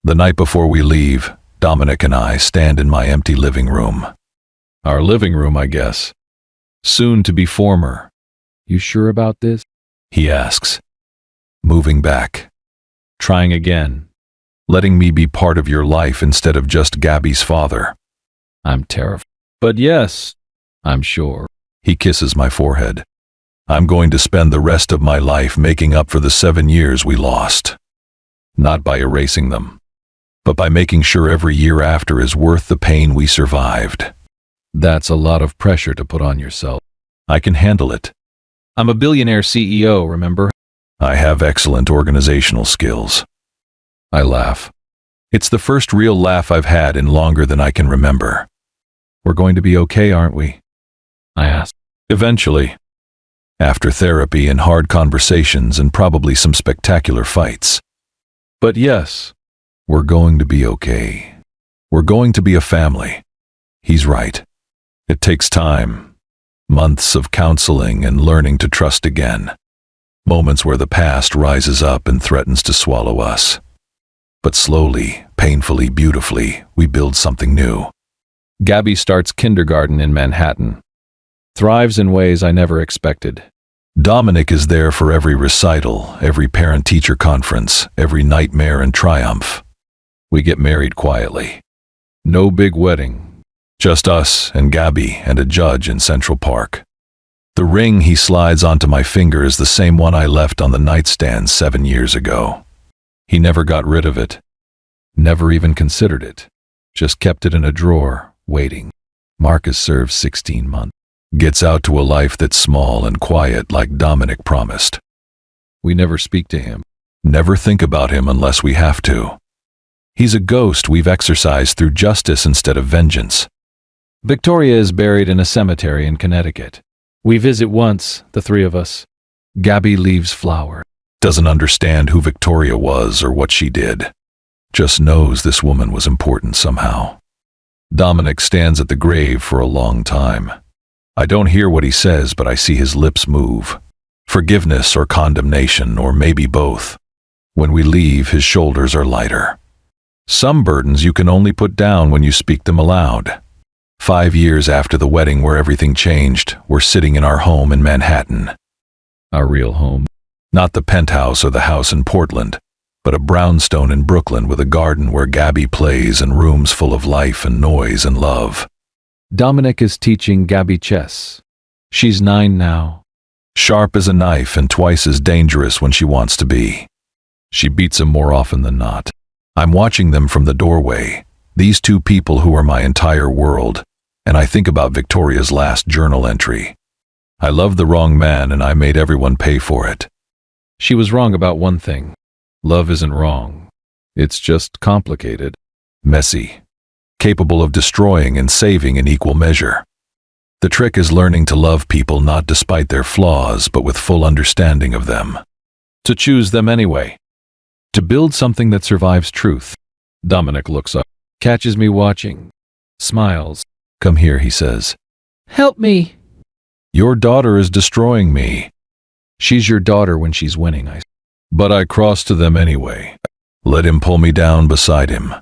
The night before we leave, Dominic and I stand in my empty living room. Our living room, I guess. Soon to be former. You sure about this? He asks. Moving back. Trying again. Letting me be part of your life instead of just Gabby's father. I'm terrified. But yes, I'm sure. He kisses my forehead. I'm going to spend the rest of my life making up for the 7 years we lost. Not by erasing them, but by making sure every year after is worth the pain we survived. That's a lot of pressure to put on yourself. I can handle it. I'm a billionaire CEO, remember? I have excellent organizational skills. I laugh. It's the first real laugh I've had in longer than I can remember. We're going to be okay, aren't we? I asked. Eventually. After therapy and hard conversations and probably some spectacular fights. But yes, we're going to be okay. We're going to be a family. He's right. It takes time. Months of counseling and learning to trust again. Moments where the past rises up and threatens to swallow us. But slowly, painfully, beautifully, we build something new. Gabby starts kindergarten in Manhattan. Thrives in ways I never expected. Dominic is there for every recital, every parent-teacher conference, every nightmare and triumph. We get married quietly. No big wedding. Just us and Gabby and a judge in Central Park. The ring he slides onto my finger is the same one I left on the nightstand 7 years ago. He never got rid of it. Never even considered it. Just kept it in a drawer, waiting. Marcus serves 16 months. Gets out to a life that's small and quiet like Dominic promised. We never speak to him. Never think about him unless we have to. He's a ghost we've exorcised through justice instead of vengeance. Victoria is buried in a cemetery in Connecticut. We visit once, the three of us. Gabby leaves flowers. Doesn't understand who Victoria was or what she did. Just knows this woman was important somehow. Dominic stands at the grave for a long time. I don't hear what he says, but I see his lips move. Forgiveness or condemnation, or maybe both. When we leave, his shoulders are lighter. Some burdens you can only put down when you speak them aloud. 5 years after the wedding where everything changed, we're sitting in our home in Manhattan. Our real home. Not the penthouse or the house in Portland, but a brownstone in Brooklyn with a garden where Gabby plays and rooms full of life and noise and love. Dominic is teaching Gabby chess. She's 9 now. Sharp as a knife and twice as dangerous when she wants to be. She beats him more often than not. I'm watching them from the doorway, these two people who are my entire world, and I think about Victoria's last journal entry. I loved the wrong man and I made everyone pay for it. She was wrong about one thing. Love isn't wrong. It's just complicated. Messy. Capable of destroying and saving in equal measure. The trick is learning to love people not despite their flaws, but with full understanding of them. To choose them anyway. To build something that survives truth. Dominic looks up, catches me watching, smiles. Come here, he says. Help me. Your daughter is destroying me. She's your daughter when she's winning, I say. But I cross to them anyway. Let him pull me down beside him.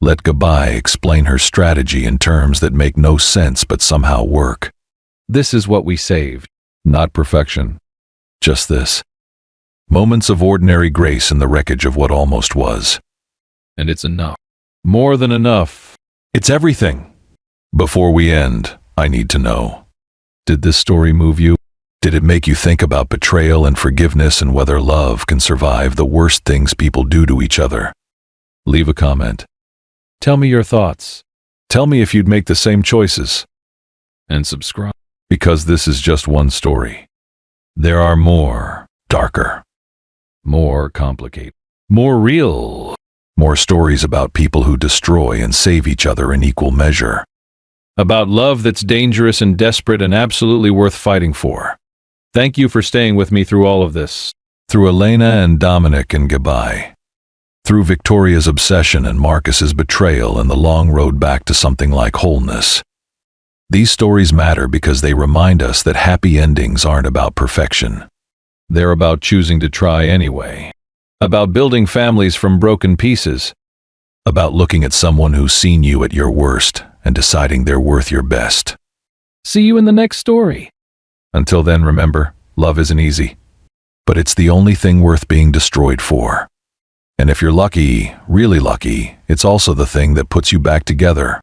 Let Gabby explain her strategy in terms that make no sense but somehow work. This is what we saved. Not perfection. Just this. Moments of ordinary grace in the wreckage of what almost was. And it's enough. More than enough. It's everything. Before we end, I need to know. Did this story move you? Did it make you think about betrayal and forgiveness and whether love can survive the worst things people do to each other? Leave a comment. Tell me your thoughts. Tell me if you'd make the same choices. And subscribe. Because this is just one story. There are more, darker, More complicated. More real. more stories about people who destroy and save each other in equal measure. About love that's dangerous and desperate and absolutely worth fighting for. Thank you for staying with me through all of this. Through Elena and Dominic and Gabai. Through Victoria's obsession and Marcus's betrayal and the long road back to something like wholeness. These stories matter because they remind us that happy endings aren't about perfection. They're about choosing to try anyway. About building families from broken pieces. About looking at someone who's seen you at your worst and deciding they're worth your best. See you in the next story. Until then, remember, love isn't easy. But it's the only thing worth being destroyed for. And if you're lucky, really lucky, it's also the thing that puts you back together.